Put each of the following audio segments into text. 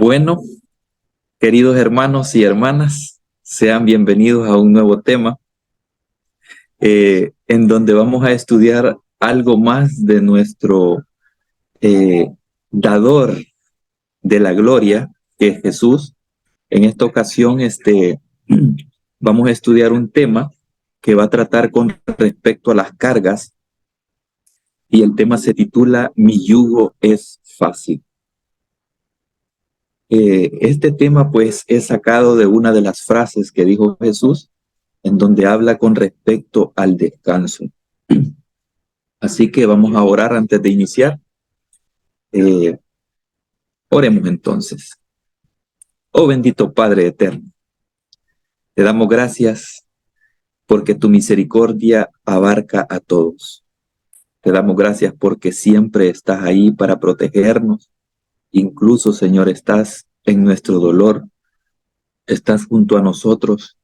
Bueno, queridos hermanos y hermanas, sean bienvenidos a un nuevo tema en donde vamos a estudiar algo más de nuestro dador de la gloria, que es Jesús. En esta ocasión, vamos a estudiar un tema que va a tratar con respecto a las cargas, y el tema se titula Mi yugo es fácil. Este tema pues es sacado de una de las frases que dijo Jesús, en donde habla con respecto al descanso. Así que vamos a orar antes de iniciar. Oremos entonces. Oh bendito Padre eterno, te damos gracias porque tu misericordia abarca a todos. Te damos gracias porque siempre estás ahí para protegernos. Incluso, Señor, estás en nuestro dolor, estás junto a nosotros.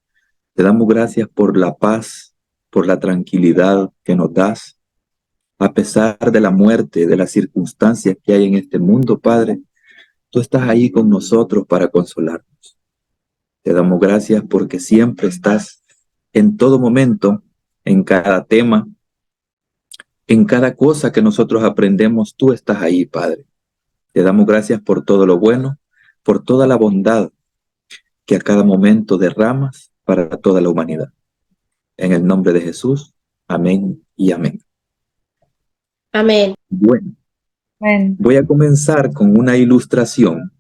Te damos gracias por la paz, por la tranquilidad que nos das. A pesar de la muerte, de las circunstancias que hay en este mundo, Padre, tú estás ahí con nosotros para consolarnos. Te damos gracias porque siempre estás en todo momento, en cada tema, en cada cosa que nosotros aprendemos, tú estás ahí, Padre. Te damos gracias por todo lo bueno, por toda la bondad que a cada momento derramas para toda la humanidad. En el nombre de Jesús, amén y amén. Amén. Bueno, voy a comenzar con una ilustración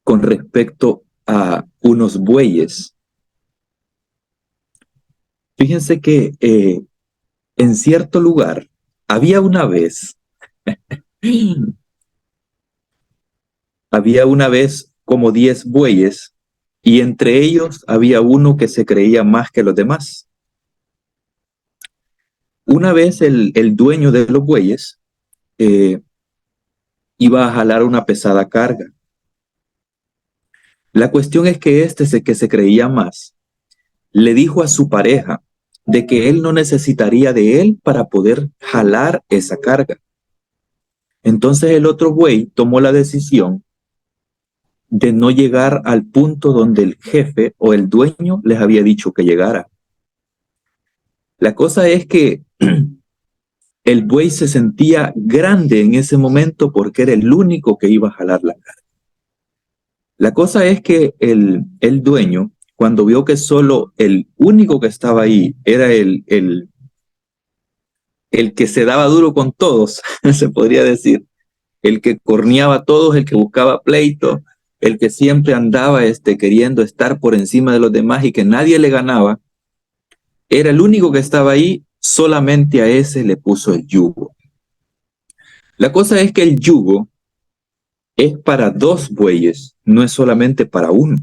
con respecto a unos bueyes. Fíjense que en cierto lugar había una vez como 10 bueyes, y entre ellos había uno que se creía más que los demás. Una vez el dueño de los bueyes iba a jalar una pesada carga. La cuestión es que que se creía más, le dijo a su pareja de que él no necesitaría de él para poder jalar esa carga. Entonces el otro buey tomó la decisión de no llegar al punto donde el jefe o el dueño les había dicho que llegara. La cosa es que el buey se sentía grande en ese momento porque era el único que iba a jalar la carga. La cosa es que el dueño, cuando vio que solo el único que estaba ahí era el que se daba duro con todos, se podría decir, el que corneaba a todos, el que buscaba pleito, el que siempre andaba queriendo estar por encima de los demás y que nadie le ganaba, era el único que estaba ahí, solamente a ese le puso el yugo. La cosa es que el yugo es para 2 bueyes, no es solamente para uno.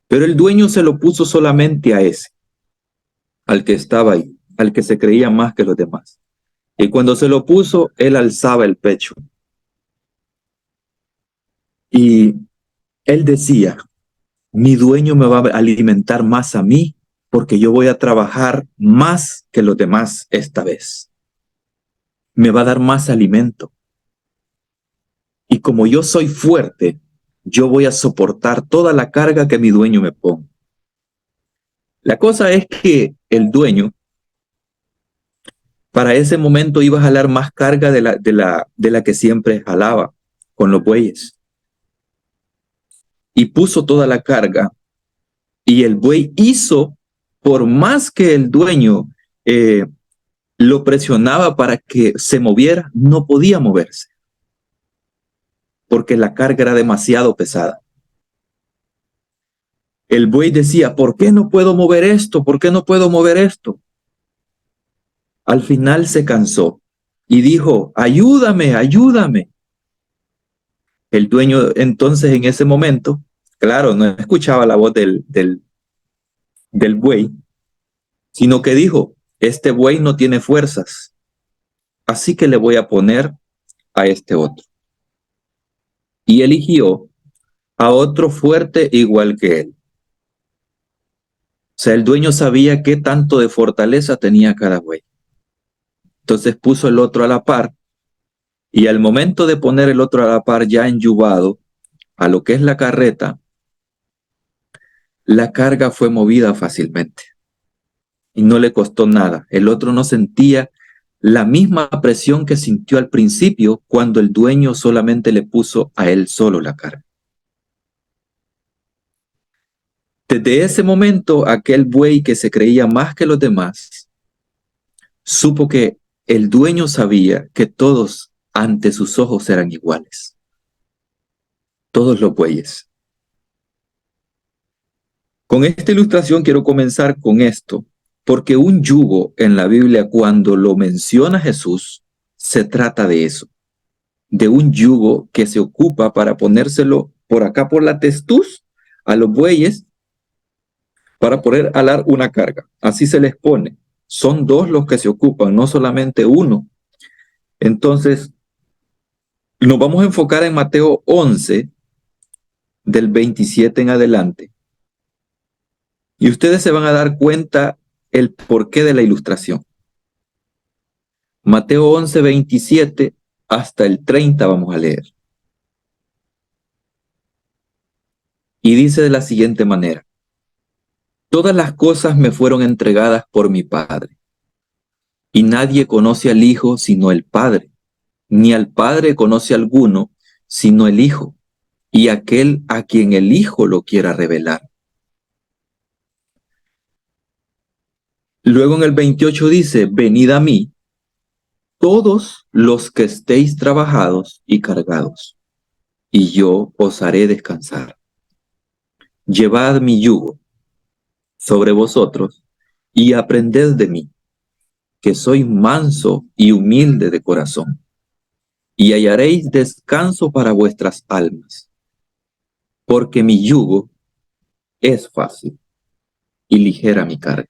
Pero el dueño se lo puso solamente a ese, al que estaba ahí, al que se creía más que los demás. Y cuando se lo puso, él alzaba el pecho. Y él decía, mi dueño me va a alimentar más a mí porque yo voy a trabajar más que los demás esta vez. Me va a dar más alimento. Y como yo soy fuerte, yo voy a soportar toda la carga que mi dueño me ponga. La cosa es que el dueño para ese momento iba a jalar más carga de la que siempre jalaba con los bueyes. Y puso toda la carga, y el buey hizo, por más que el dueño lo presionaba para que se moviera, no podía moverse, porque la carga era demasiado pesada. El buey decía, ¿por qué no puedo mover esto? ¿Por qué no puedo mover esto? Al final se cansó y dijo, ayúdame, ayúdame. El dueño entonces en ese momento, claro, no escuchaba la voz del buey, sino que dijo, este buey no tiene fuerzas, así que le voy a poner a este otro. Y eligió a otro fuerte igual que él. O sea, el dueño sabía qué tanto de fortaleza tenía cada buey. Entonces puso el otro a la par, y al momento de poner el otro a la par ya enyubado, a lo que es la carreta, la carga fue movida fácilmente y no le costó nada. El otro no sentía la misma presión que sintió al principio cuando el dueño solamente le puso a él solo la carga. Desde ese momento, aquel buey que se creía más que los demás, supo que el dueño sabía que todos ante sus ojos eran iguales. Todos los bueyes. Con esta ilustración quiero comenzar con esto, porque un yugo en la Biblia, cuando lo menciona Jesús, se trata de eso, de un yugo que se ocupa para ponérselo por acá por la testuz a los bueyes para poder alar una carga. Así se les pone. Son dos los que se ocupan, no solamente uno. Entonces, nos vamos a enfocar en Mateo 11, del 27 en adelante. Y ustedes se van a dar cuenta el porqué de la ilustración. Mateo 11, 27 hasta el 30 vamos a leer. Y dice de la siguiente manera: todas las cosas me fueron entregadas por mi Padre, y nadie conoce al Hijo sino el Padre, ni al Padre conoce alguno sino el Hijo, y aquel a quien el Hijo lo quiera revelar. Luego en el 28 dice: venid a mí, todos los que estéis trabajados y cargados, y yo os haré descansar. Llevad mi yugo sobre vosotros y aprended de mí, que soy manso y humilde de corazón, y hallaréis descanso para vuestras almas, porque mi yugo es fácil y ligera mi carga.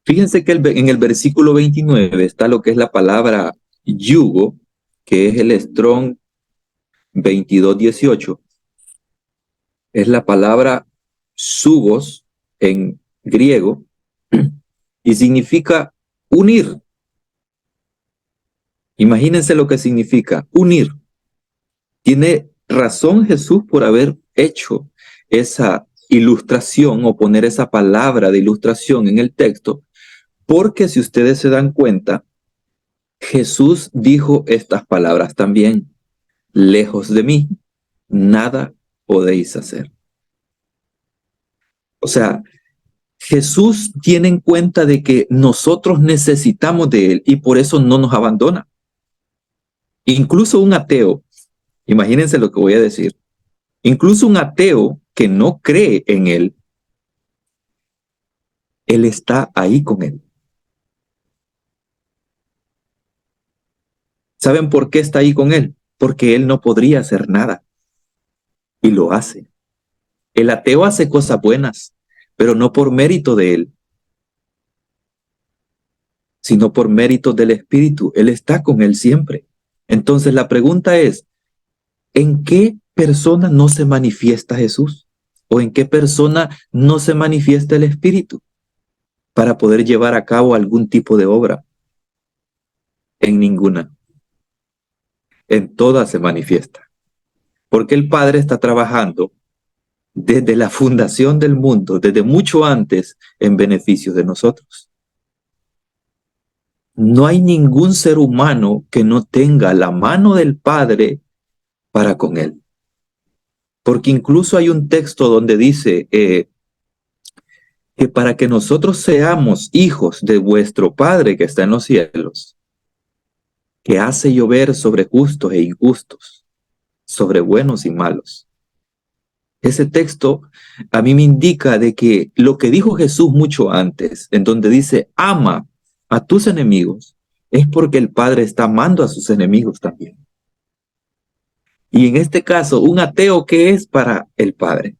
Fíjense que en el versículo 29 está lo que es la palabra yugo, que es el Strong 2218. Es la palabra zugos en griego y significa unir. Imagínense lo que significa unir. Tiene razón Jesús por haber hecho esa ilustración o poner esa palabra de ilustración en el texto, porque si ustedes se dan cuenta, Jesús dijo estas palabras también: lejos de mí, nada podéis hacer. O sea, Jesús tiene en cuenta de que nosotros necesitamos de Él y por eso no nos abandona. Incluso un ateo, imagínense lo que voy a decir, incluso un ateo que no cree en Él, Él está ahí con Él. ¿Saben por qué está ahí con Él? Porque Él no podría hacer nada y lo hace. El ateo hace cosas buenas, pero no por mérito de Él, sino por mérito del Espíritu. Él está con Él siempre. Entonces la pregunta es: ¿en qué persona no se manifiesta Jesús? ¿O en qué persona no se manifiesta el Espíritu para poder llevar a cabo algún tipo de obra? En ninguna. En todas se manifiesta. Porque el Padre está trabajando desde la fundación del mundo, desde mucho antes, en beneficio de nosotros. No hay ningún ser humano que no tenga la mano del Padre para con él. Porque incluso hay un texto donde dice que para que nosotros seamos hijos de vuestro Padre que está en los cielos, que hace llover sobre justos e injustos, sobre buenos y malos. Ese texto a mí me indica de que lo que dijo Jesús mucho antes, en donde dice: ama a tus enemigos, es porque el Padre está amando a sus enemigos también. Y en este caso, un ateo, ¿qué es para el Padre?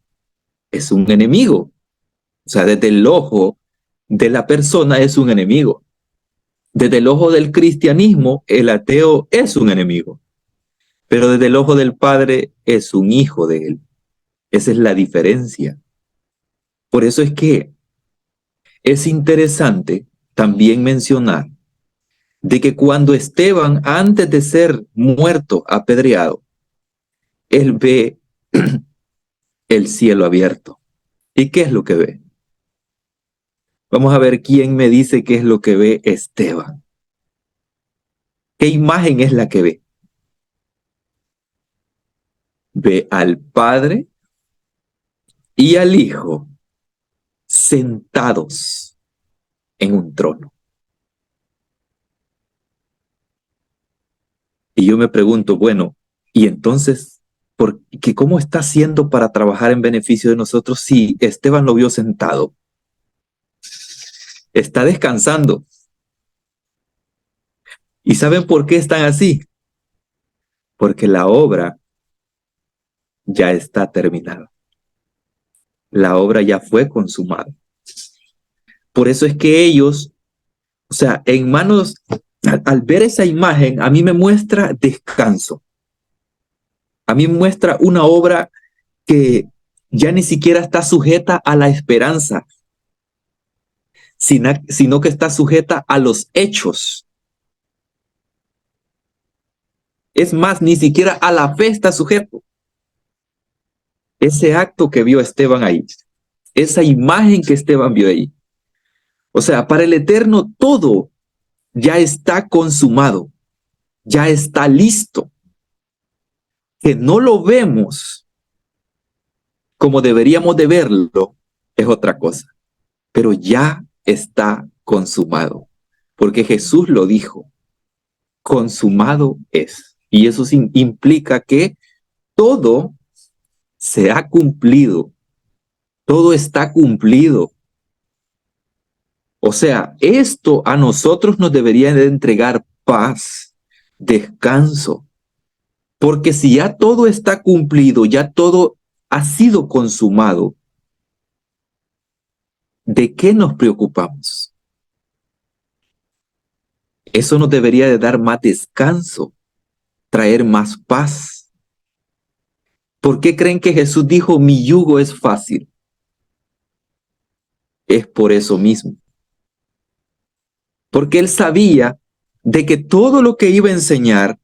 Es un enemigo. O sea, desde el ojo de la persona es un enemigo. Desde el ojo del cristianismo, el ateo es un enemigo. Pero desde el ojo del Padre es un hijo de él. Esa es la diferencia. Por eso es que es interesante también mencionar de que cuando Esteban, antes de ser muerto, apedreado, él ve el cielo abierto. ¿Y qué es lo que ve? Vamos a ver quién me dice qué es lo que ve Esteban. ¿Qué imagen es la que ve? Ve al Padre y al Hijo sentados en un trono. Y yo me pregunto, bueno, ¿y entonces cómo está haciendo para trabajar en beneficio de nosotros si Esteban lo vio sentado? Está descansando. ¿Y saben por qué están así? Porque la obra ya está terminada. La obra ya fue consumada. Por eso es que ellos, o sea, en manos, al ver esa imagen, a mí me muestra descanso. A mí me muestra una obra que ya ni siquiera está sujeta a la esperanza, sino que está sujeta a los hechos. Es más, ni siquiera a la fe está sujeto. Ese acto que vio Esteban ahí, esa imagen que Esteban vio ahí. O sea, para el Eterno todo ya está consumado, ya está listo. Que no lo vemos como deberíamos de verlo es otra cosa, pero ya está consumado, porque Jesús lo dijo, consumado es. Y eso implica que todo se ha cumplido, todo está cumplido. O sea, esto a nosotros nos debería de entregar paz, descanso, porque si ya todo está cumplido, ya todo ha sido consumado, ¿de qué nos preocupamos? Eso nos debería de dar más descanso, traer más paz. ¿Por qué creen que Jesús dijo, mi yugo es fácil? Es por eso mismo. Porque él sabía de que todo lo que iba a enseñar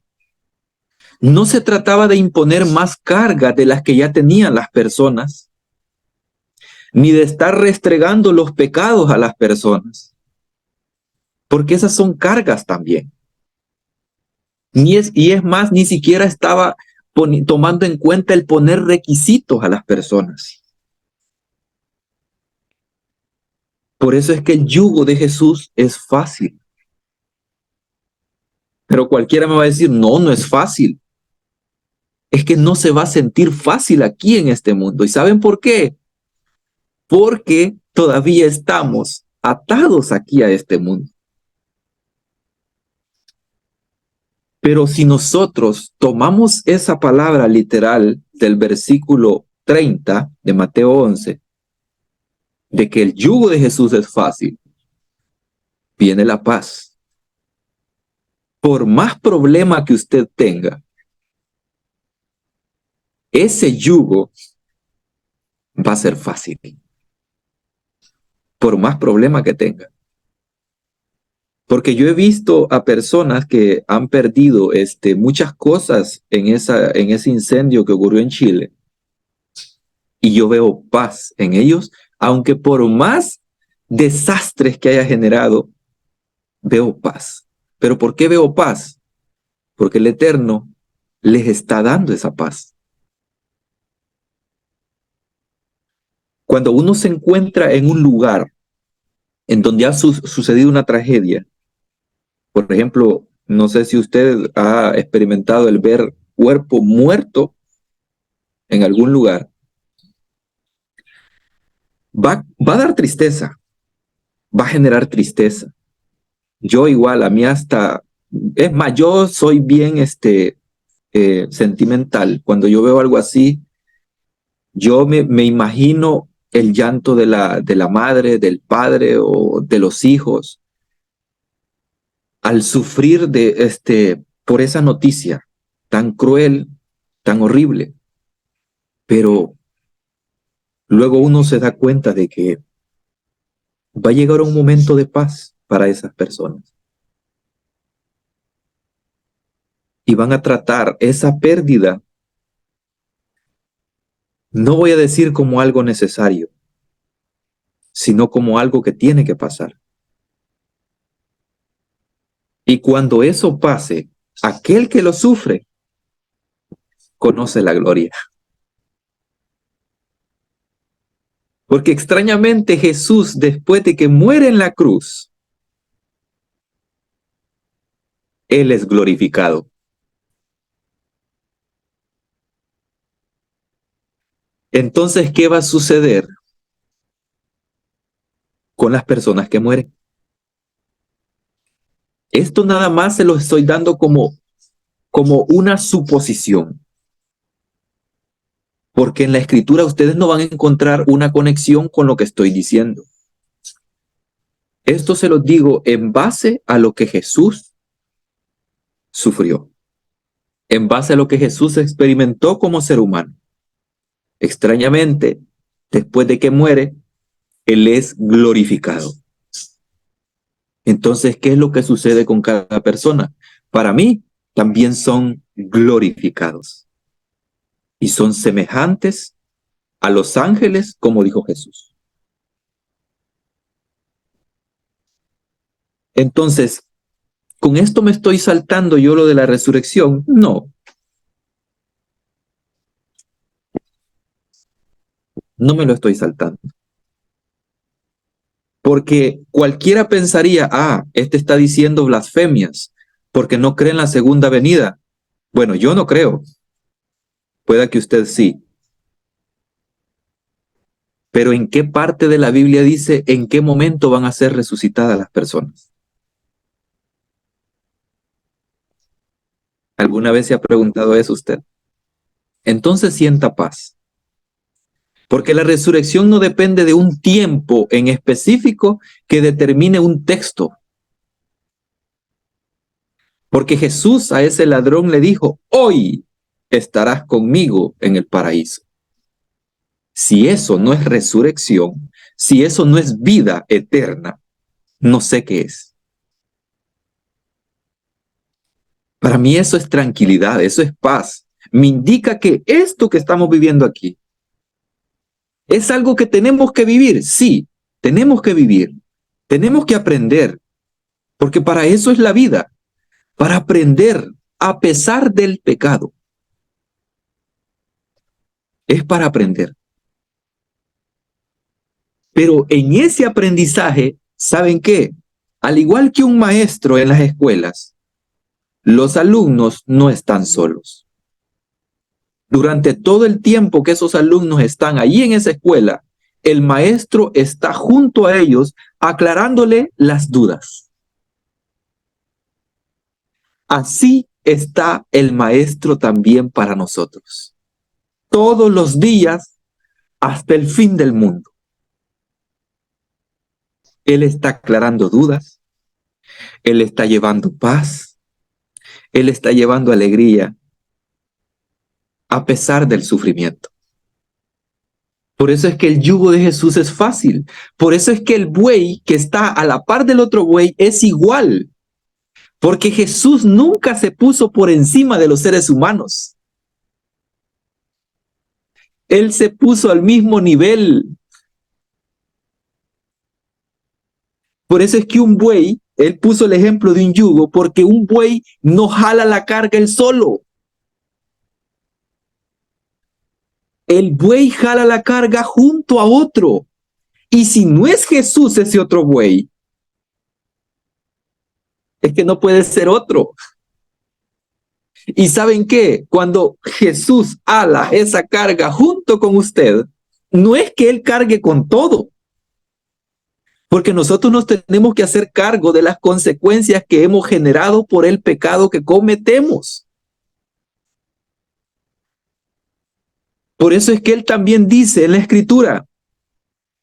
no se trataba de imponer más cargas de las que ya tenían las personas, ni de estar restregando los pecados a las personas, porque esas son cargas también. Y es más, ni siquiera estaba tomando en cuenta el poner requisitos a las personas. Por eso es que el yugo de Jesús es fácil. Pero cualquiera me va a decir, no, no es fácil. Es que no se va a sentir fácil aquí en este mundo. ¿Y saben por qué? Porque todavía estamos atados aquí a este mundo. Pero si nosotros tomamos esa palabra literal del versículo 30 de Mateo 11, de que el yugo de Jesús es fácil, viene la paz. Por más problema que usted tenga, ese yugo va a ser fácil. Por más problema que tenga. Porque yo he visto a personas que han perdido muchas cosas en ese incendio que ocurrió en Chile. Y yo veo paz en ellos, aunque por más desastres que haya generado, veo paz. ¿Pero por qué veo paz? Porque el Eterno les está dando esa paz. Cuando uno se encuentra en un lugar en donde ha sucedido una tragedia, por ejemplo, no sé si usted ha experimentado el ver cuerpo muerto en algún lugar, va a dar tristeza, va a generar tristeza. Yo igual, a mí hasta, es más, yo soy bien sentimental. Cuando yo veo algo así, yo me imagino el llanto de la madre, del padre o de los hijos al sufrir por esa noticia tan cruel, tan horrible. Pero luego uno se da cuenta de que va a llegar un momento de paz para esas personas. Y van a tratar esa pérdida No voy a decir como algo necesario, sino como algo que tiene que pasar. Y cuando eso pase, aquel que lo sufre conoce la gloria. Porque extrañamente Jesús, después de que muere en la cruz, Él es glorificado. Entonces, ¿qué va a suceder con las personas que mueren? Esto nada más se lo estoy dando como una suposición. Porque en la escritura ustedes no van a encontrar una conexión con lo que estoy diciendo. Esto se lo digo en base a lo que Jesús sufrió, en base a lo que Jesús experimentó como ser humano. Extrañamente, después de que muere, Él es glorificado. Entonces, ¿qué es lo que sucede con cada persona? Para mí, también son glorificados y son semejantes a los ángeles, como dijo Jesús. Entonces, ¿con esto me estoy saltando yo lo de la resurrección? No, no me lo estoy saltando. Porque cualquiera pensaría, este está diciendo blasfemias, porque no cree en la segunda venida. Bueno, yo no creo. Pueda que usted sí. Pero ¿en qué parte de la Biblia dice en qué momento van a ser resucitadas las personas? ¿Alguna vez se ha preguntado eso usted? Entonces sienta paz. Porque la resurrección no depende de un tiempo en específico que determine un texto. Porque Jesús a ese ladrón le dijo, hoy estarás conmigo en el paraíso. Si eso no es resurrección, si eso no es vida eterna, no sé qué es. Para mí eso es tranquilidad, eso es paz. Me indica que esto que estamos viviendo aquí es algo que tenemos que vivir. Sí, tenemos que vivir. Tenemos que aprender, porque para eso es la vida, para aprender a pesar del pecado. Es para aprender. Pero en ese aprendizaje, ¿saben qué? Al igual que un maestro en las escuelas, los alumnos no están solos. Durante todo el tiempo que esos alumnos están allí en esa escuela, el maestro está junto a ellos aclarándole las dudas. Así está el maestro también para nosotros. Todos los días hasta el fin del mundo. Él está aclarando dudas. Él está llevando paz. Él está llevando alegría a pesar del sufrimiento. Por eso es que el yugo de Jesús es fácil. Por eso es que el buey que está a la par del otro buey es igual. Porque Jesús nunca se puso por encima de los seres humanos. Él se puso al mismo nivel. Por eso es que un buey, él puso el ejemplo de un yugo, porque un buey no jala la carga él solo. El buey jala la carga junto a otro. Y si no es Jesús ese otro buey, es que no puede ser otro. ¿Y saben qué? Cuando Jesús ala esa carga junto con usted, no es que Él cargue con todo, porque nosotros nos tenemos que hacer cargo de las consecuencias que hemos generado por el pecado que cometemos. Por eso es que Él también dice en la Escritura,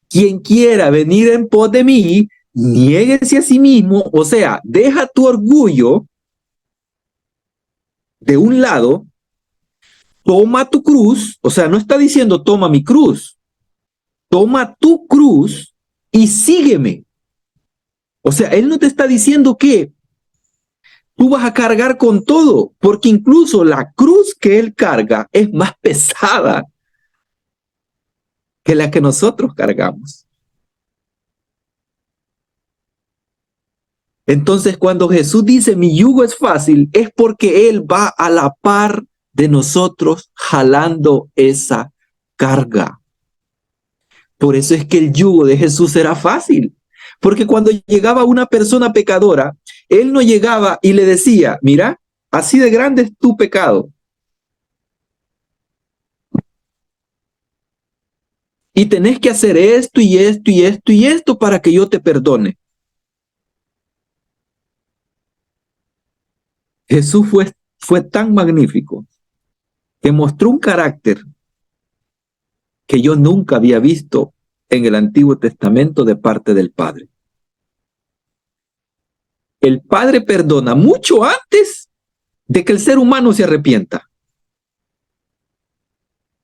quien quiera venir en pos de mí, niéguese a sí mismo, o sea, deja tu orgullo de un lado, toma tu cruz, o sea, no está diciendo toma mi cruz, toma tu cruz y sígueme. O sea, Él no te está diciendo que tú vas a cargar con todo, porque incluso la cruz que Él carga es más pesada que la que nosotros cargamos. Entonces, cuando Jesús dice mi yugo es fácil, es porque Él va a la par de nosotros jalando esa carga. Por eso es que el yugo de Jesús era fácil. Porque cuando llegaba una persona pecadora, Él no llegaba y le decía, mira, así de grande es tu pecado. Y tenés que hacer esto y esto y esto y esto para que yo te perdone. Jesús fue tan magnífico que mostró un carácter que yo nunca había visto en el Antiguo Testamento de parte del Padre. El Padre perdona mucho antes de que el ser humano se arrepienta.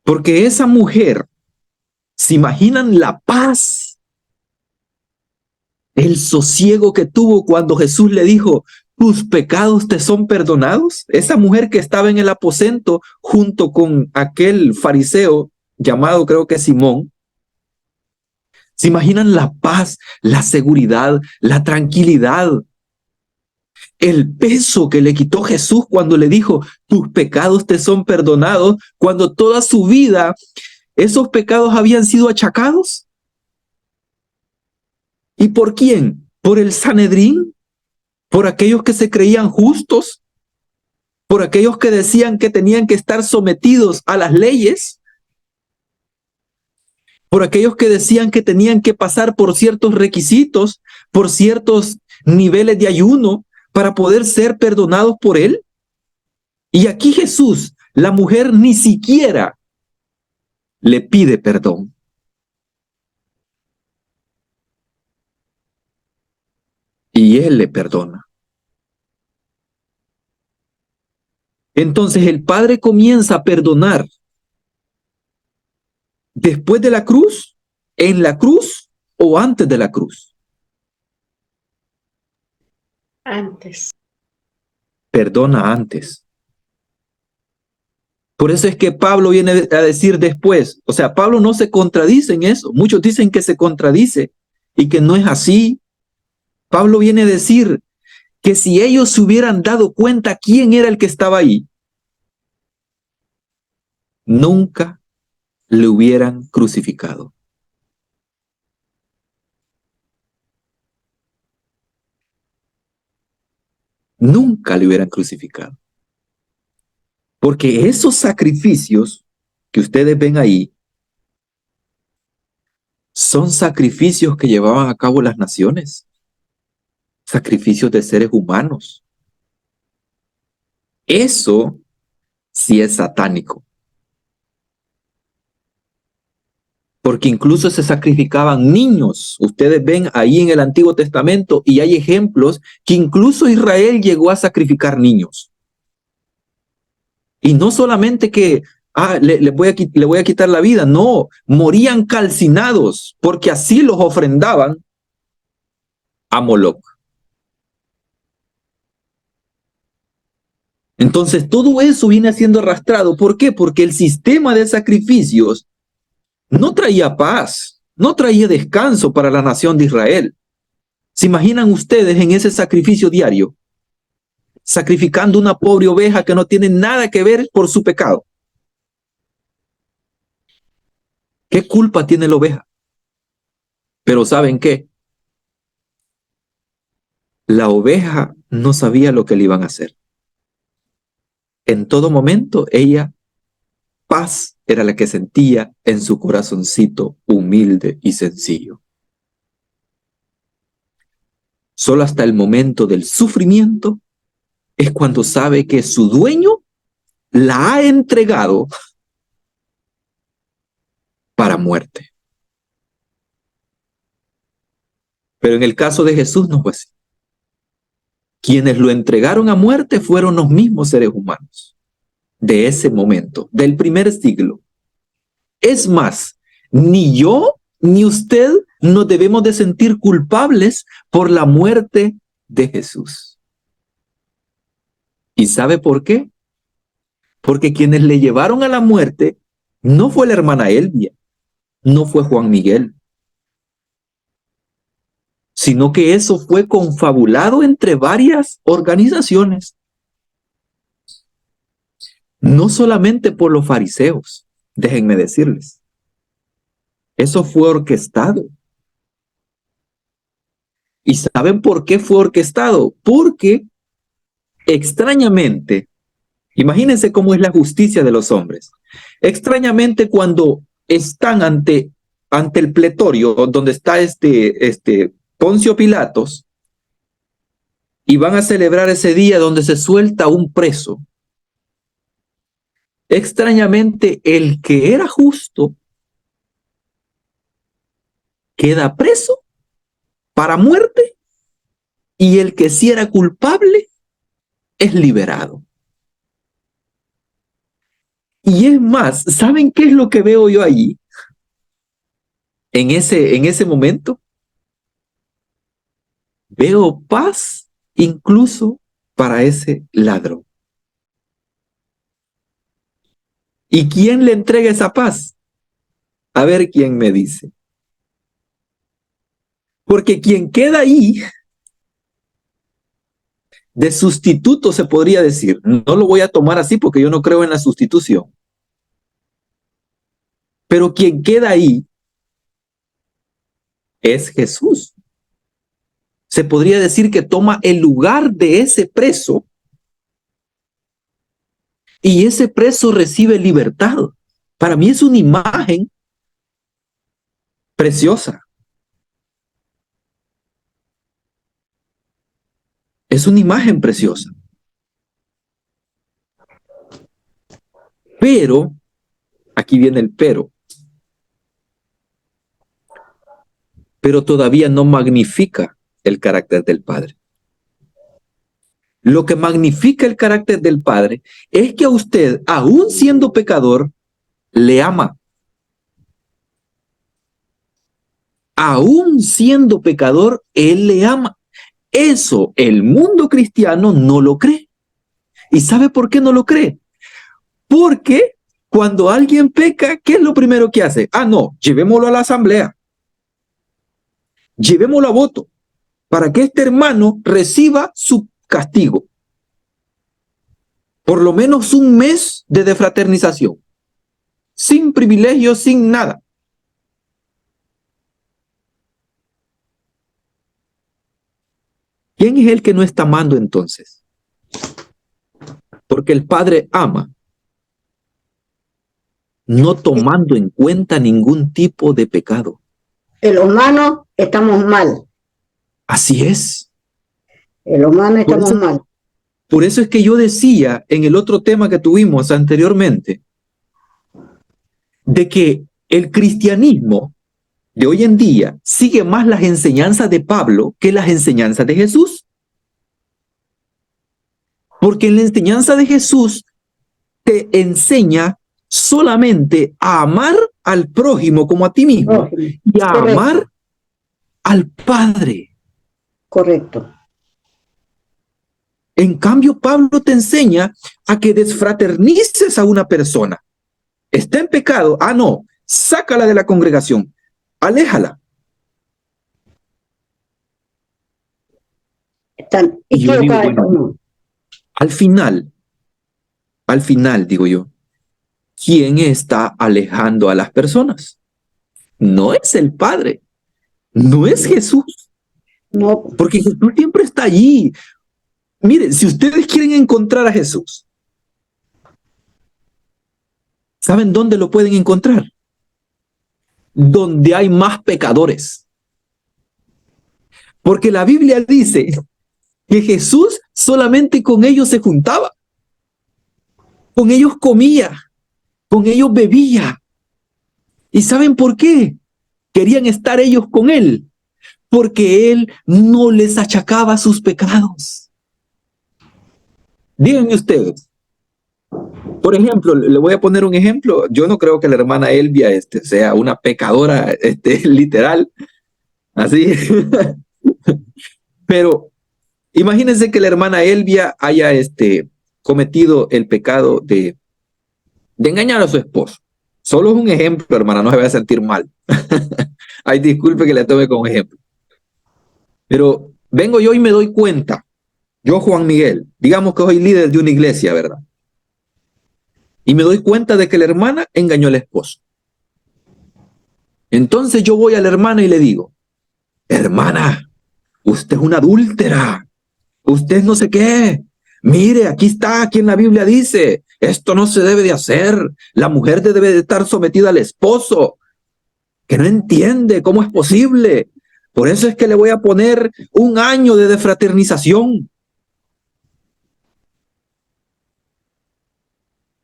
Porque esa mujer, ¿se imaginan la paz, el sosiego que tuvo cuando Jesús le dijo, tus pecados te son perdonados? Esa mujer que estaba en el aposento junto con aquel fariseo llamado, creo que Simón, ¿se imaginan la paz, la seguridad, la tranquilidad? El peso que le quitó Jesús cuando le dijo, tus pecados te son perdonados, cuando toda su vida esos pecados habían sido achacados. ¿Y por quién? ¿Por el Sanedrín? ¿Por aquellos que se creían justos? ¿Por aquellos que decían que tenían que estar sometidos a las leyes? ¿Por aquellos que decían que tenían que pasar por ciertos requisitos, por ciertos niveles de ayuno para poder ser perdonados por Él? Y aquí Jesús, la mujer ni siquiera le pide perdón. Y Él le perdona. Entonces el Padre comienza a perdonar después de la cruz, en la cruz o antes de la cruz. Antes. Perdona antes. Por eso es que Pablo viene a decir después, o sea, Pablo no se contradice en eso. Muchos dicen que se contradice y que no es así. Pablo viene a decir que si ellos se hubieran dado cuenta quién era el que estaba ahí, nunca le hubieran crucificado. Nunca le hubieran crucificado. Porque esos sacrificios que ustedes ven ahí son sacrificios que llevaban a cabo las naciones. Sacrificios de seres humanos. Eso sí es satánico. Porque incluso se sacrificaban niños. Ustedes ven ahí en el Antiguo Testamento y hay ejemplos que incluso Israel llegó a sacrificar niños. Y no solamente que le voy a quitar la vida, no, morían calcinados porque así los ofrendaban a Moloc. Entonces todo eso viene siendo arrastrado. ¿Por qué? Porque el sistema de sacrificios no traía paz, no traía descanso para la nación de Israel. ¿Se imaginan ustedes en ese sacrificio diario? Sacrificando una pobre oveja que no tiene nada que ver por su pecado. ¿Qué culpa tiene la oveja? Pero ¿saben qué? La oveja no sabía lo que le iban a hacer. En todo momento ella, paz era la que sentía en su corazoncito humilde y sencillo. Solo hasta el momento del sufrimiento es cuando sabe que su dueño la ha entregado para muerte. Pero en el caso de Jesús no fue así. Quienes lo entregaron a muerte fueron los mismos seres humanos de ese momento, del primer siglo. Es más, ni yo ni usted nos debemos de sentir culpables por la muerte de Jesús. ¿Y sabe por qué? Porque quienes le llevaron a la muerte no fue la hermana Elvia, no fue Juan Miguel, sino que eso fue confabulado entre varias organizaciones, no solamente por los fariseos, déjenme decirles, eso fue orquestado. ¿Y saben por qué fue orquestado? Porque extrañamente, imagínense cómo es la justicia de los hombres. Extrañamente, cuando están ante el pretorio, donde está Poncio Pilatos, y van a celebrar ese día donde se suelta un preso, extrañamente el que era justo queda preso para muerte, y el que sí era culpable es liberado. Y es más, ¿saben qué es lo que veo yo allí? En ese momento, veo paz incluso para ese ladrón. ¿Y quién le entrega esa paz? A ver quién me dice. Porque quien queda ahí, de sustituto se podría decir, no lo voy a tomar así porque yo no creo en la sustitución, pero quien queda ahí es Jesús. Se podría decir que toma el lugar de ese preso, y ese preso recibe libertad. Para mí es una imagen preciosa. Es una imagen preciosa. Pero, aquí viene el pero todavía no magnifica el carácter del Padre. Lo que magnifica el carácter del Padre es que a usted, aún siendo pecador, le ama. Aún siendo pecador, Él le ama. Eso el mundo cristiano no lo cree. ¿Y sabe por qué no lo cree? Porque cuando alguien peca, ¿qué es lo primero que hace? Ah, no, llevémoslo a la asamblea. Llevémoslo a voto para que este hermano reciba su castigo. Por lo menos un mes de defraternización. Sin privilegios, sin nada. ¿Quién es el que no está amando entonces? Porque el Padre ama, no tomando en cuenta ningún tipo de pecado. El humano estamos mal. Así es. El humano estamos mal. Por eso es que yo decía en el otro tema que tuvimos anteriormente, de que el cristianismo de hoy en día sigue más las enseñanzas de Pablo que las enseñanzas de Jesús. Porque en la enseñanza de Jesús te enseña solamente a amar al prójimo como a ti mismo y a amar al Padre. Correcto. En cambio, Pablo te enseña a que desfraternices a una persona. Está en pecado. Ah, no. Sácala de la congregación. Aléjala. Están equivocados. Bueno, al final, digo yo, ¿quién está alejando a las personas? No es el Padre. No es Jesús. no. Porque Jesús siempre está allí. Miren, si ustedes quieren encontrar a Jesús, ¿saben dónde lo pueden encontrar? Donde hay más pecadores. Porque la Biblia dice que Jesús solamente con ellos se juntaba. Con ellos comía. Con ellos bebía. ¿Y saben por qué? Querían estar ellos con él. Porque él no les achacaba sus pecados. Díganme ustedes. Por ejemplo, le voy a poner un ejemplo. Yo no creo que la hermana Elvia sea una pecadora literal. Así. Pero imagínense que la hermana Elvia haya cometido el pecado de engañar a su esposo. Solo es un ejemplo, hermana, no se vaya a sentir mal. Ay, disculpe que le tome como ejemplo. Pero vengo yo y me doy cuenta, yo Juan Miguel, digamos que soy líder de una iglesia, ¿verdad? Y me doy cuenta de que la hermana engañó al esposo. Entonces yo voy a la hermana y le digo, hermana, usted es una adúltera, usted no sé qué. Mire, aquí está, aquí en la Biblia dice, esto no se debe de hacer. La mujer debe de estar sometida al esposo, que no entiende cómo es posible. Por eso es que le voy a poner 1 año de defraternización.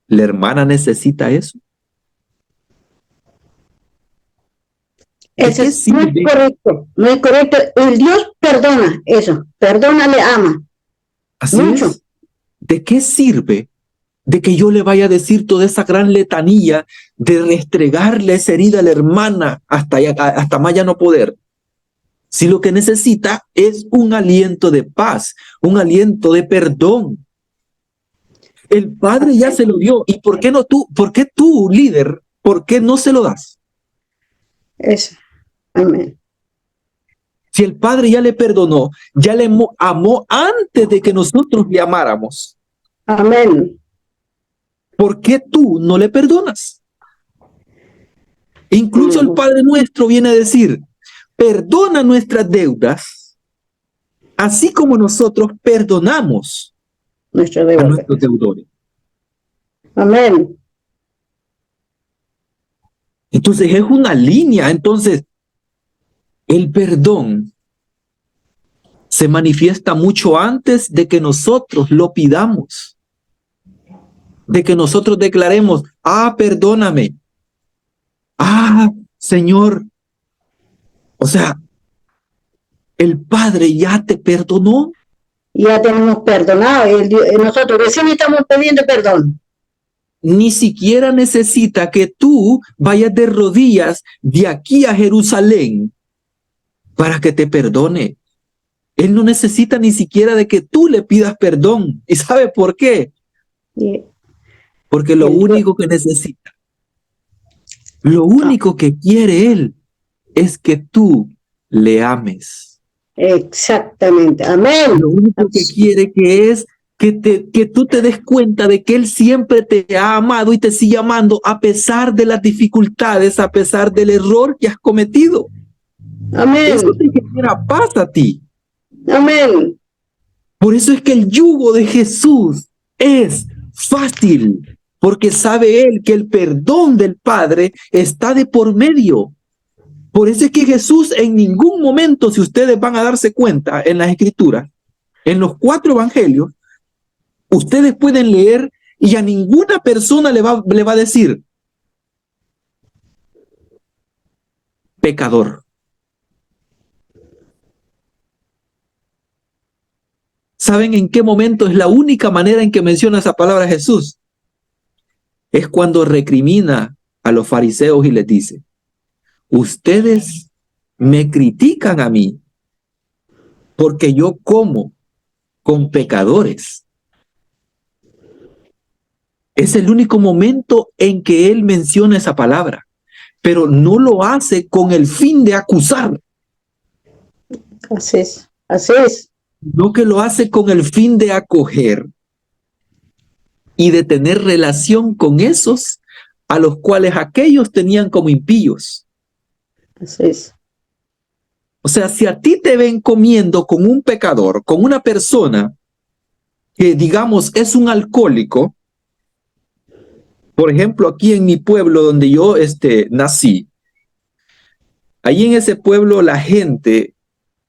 ¿La hermana necesita eso? Eso no es correcto, no es correcto. El Dios perdona eso, perdona, le ama. Así mucho. es. ¿De qué sirve de que yo le vaya a decir toda esa gran letanía de restregarle esa herida a la hermana hasta más ya no poder? Si lo que necesita es un aliento de paz, un aliento de perdón. El Padre ya se lo dio. ¿Y por qué no tú? ¿Por qué tú, líder? ¿Por qué no se lo das? Eso. Amén. Si el Padre ya le perdonó, ya le amó antes de que nosotros le amáramos. Amén. ¿Por qué tú no le perdonas? Incluso el Padre nuestro viene a decir, perdona nuestras deudas, así como nosotros perdonamos a nuestros deudores. Amén. Entonces es una línea. Entonces, el perdón se manifiesta mucho antes de que nosotros lo pidamos, de que nosotros declaremos, perdóname, Señor. O sea, el Padre ya te perdonó. Ya tenemos perdonado. Nosotros recién estamos pidiendo perdón. Ni siquiera necesita que tú vayas de rodillas de aquí a Jerusalén para que te perdone. Él no necesita ni siquiera de que tú le pidas perdón. ¿Y sabe por qué? Porque lo único que necesita, lo único que quiere Él es que tú le ames. Exactamente. Amén. Lo único que quiere que es que tú te des cuenta de que Él siempre te ha amado y te sigue amando a pesar de las dificultades, a pesar del error que has cometido. Amén. Eso te genera paz a ti. Amén. Por eso es que el yugo de Jesús es fácil, porque sabe Él que el perdón del Padre está de por medio. Por eso es que Jesús en ningún momento, si ustedes van a darse cuenta en las Escrituras, en los 4 evangelios, ustedes pueden leer y a ninguna persona le va a decir pecador. ¿Saben en qué momento es la única manera en que menciona esa palabra Jesús? Es cuando recrimina a los fariseos y les dice, ustedes me critican a mí porque yo como con pecadores. Es el único momento en que él menciona esa palabra, pero no lo hace con el fin de acusar. Así es, así es. No, que lo hace con el fin de acoger y de tener relación con esos a los cuales aquellos tenían como impíos. Así es. O sea, si a ti te ven comiendo con un pecador, con una persona que digamos es un alcohólico, por ejemplo, aquí en mi pueblo donde yo nací, ahí en ese pueblo la gente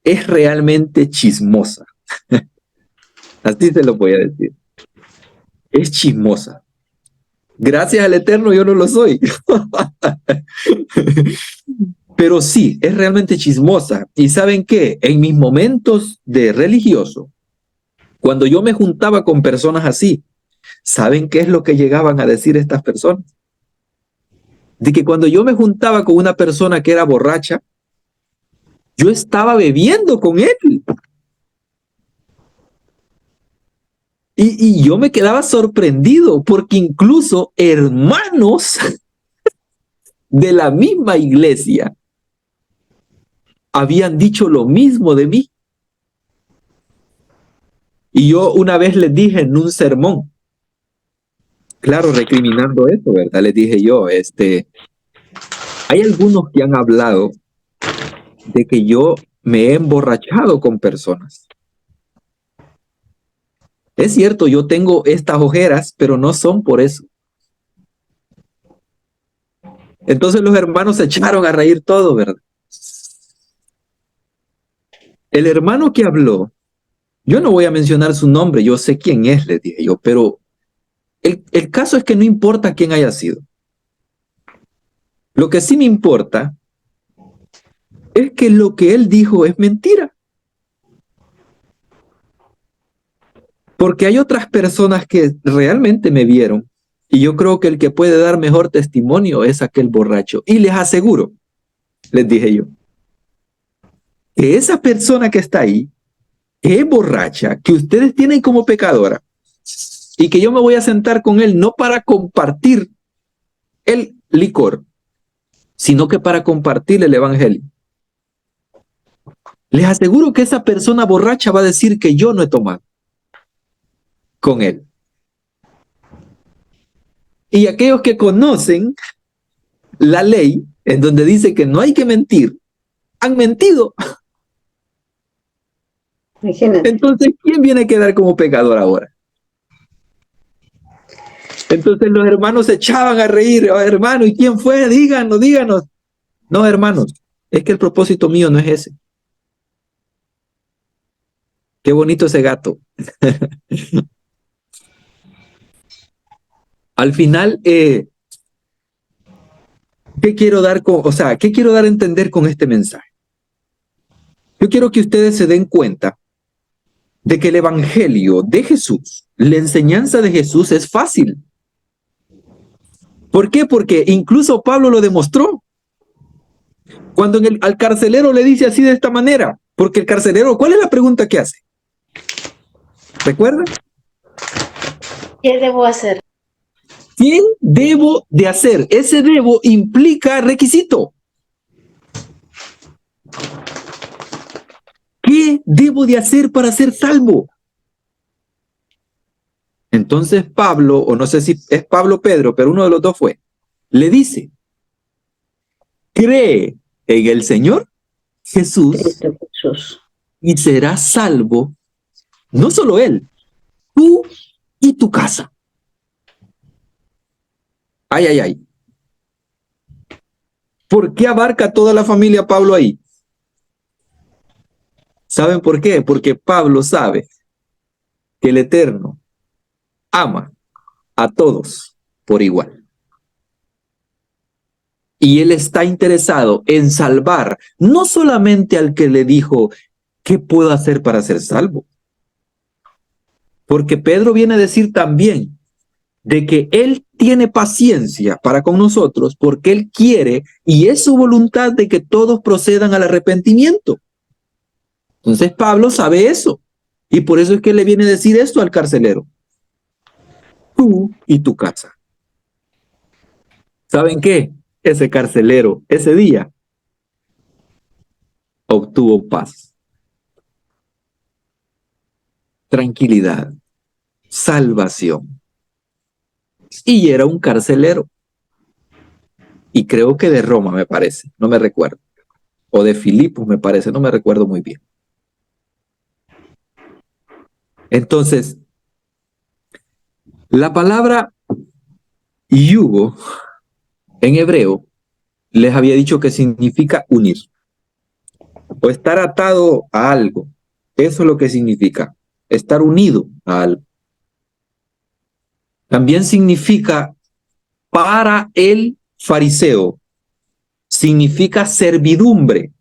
es realmente chismosa. Así se lo voy a decir. Es chismosa. Gracias al Eterno yo no lo soy. Pero sí, es realmente chismosa. ¿Y saben qué? En mis momentos de religioso, cuando yo me juntaba con personas así, ¿saben qué es lo que llegaban a decir estas personas? De que cuando yo me juntaba con una persona que era borracha, yo estaba bebiendo con él. Y yo me quedaba sorprendido porque incluso hermanos de la misma iglesia habían dicho lo mismo de mí. Y yo una vez les dije en un sermón, claro, recriminando eso, ¿verdad? Les dije yo, hay algunos que han hablado de que yo me he emborrachado con personas. Es cierto, yo tengo estas ojeras, pero no son por eso. Entonces los hermanos se echaron a reír todo, ¿verdad? El hermano que habló, yo no voy a mencionar su nombre, yo sé quién es, les dije yo, pero el caso es que no importa quién haya sido. Lo que sí me importa es que lo que él dijo es mentira. Porque hay otras personas que realmente me vieron y yo creo que el que puede dar mejor testimonio es aquel borracho. Y les aseguro, les dije yo, que esa persona que está ahí, que es borracha, que ustedes tienen como pecadora, y que yo me voy a sentar con él no para compartir el licor, sino que para compartir el evangelio. Les aseguro que esa persona borracha va a decir que yo no he tomado con él. Y aquellos que conocen la ley, en donde dice que no hay que mentir, han mentido. Imagínate. Entonces, ¿quién viene a quedar como pecador ahora? Entonces los hermanos se echaban a reír. Oh, hermano, ¿y quién fue? Díganos, díganos. No, hermanos, es que el propósito mío no es ese. Qué bonito ese gato. Al final, ¿qué quiero dar qué quiero dar a entender con este mensaje? Yo quiero que ustedes se den cuenta de que el evangelio de Jesús, la enseñanza de Jesús es fácil. ¿Por qué? Porque incluso Pablo lo demostró. Cuando al carcelero le dice así de esta manera, porque el carcelero, ¿cuál es la pregunta que hace? ¿Recuerdan? ¿Qué debo hacer? ¿Qué debo de hacer? Ese debo implica requisito. ¿Qué debo de hacer para ser salvo? Entonces Pablo, o no sé si es Pablo o Pedro, pero uno de los dos fue, le dice, cree en el Señor Jesús Cristo Jesús. y serás salvo, no solo él, tú y tu casa. Ay, ay, ay. ¿Por qué abarca toda la familia Pablo ahí? ¿Saben por qué? Porque Pablo sabe que el Eterno ama a todos por igual. Y él está interesado en salvar no solamente al que le dijo, ¿qué puedo hacer para ser salvo? Porque Pedro viene a decir también de que él tiene paciencia para con nosotros porque él quiere y es su voluntad de que todos procedan al arrepentimiento. Entonces Pablo sabe eso y por eso es que le viene a decir esto al carcelero. Tú y tu casa. ¿Saben qué? Ese carcelero, ese día, obtuvo paz, tranquilidad, salvación. Y era un carcelero. Y creo que de Roma, me parece, no me recuerdo. O de Filipos, me parece, no me recuerdo muy bien. Entonces, la palabra yugo en hebreo les había dicho que significa unir o estar atado a algo. Eso es lo que significa, estar unido a algo. También significa para el fariseo, significa servidumbre,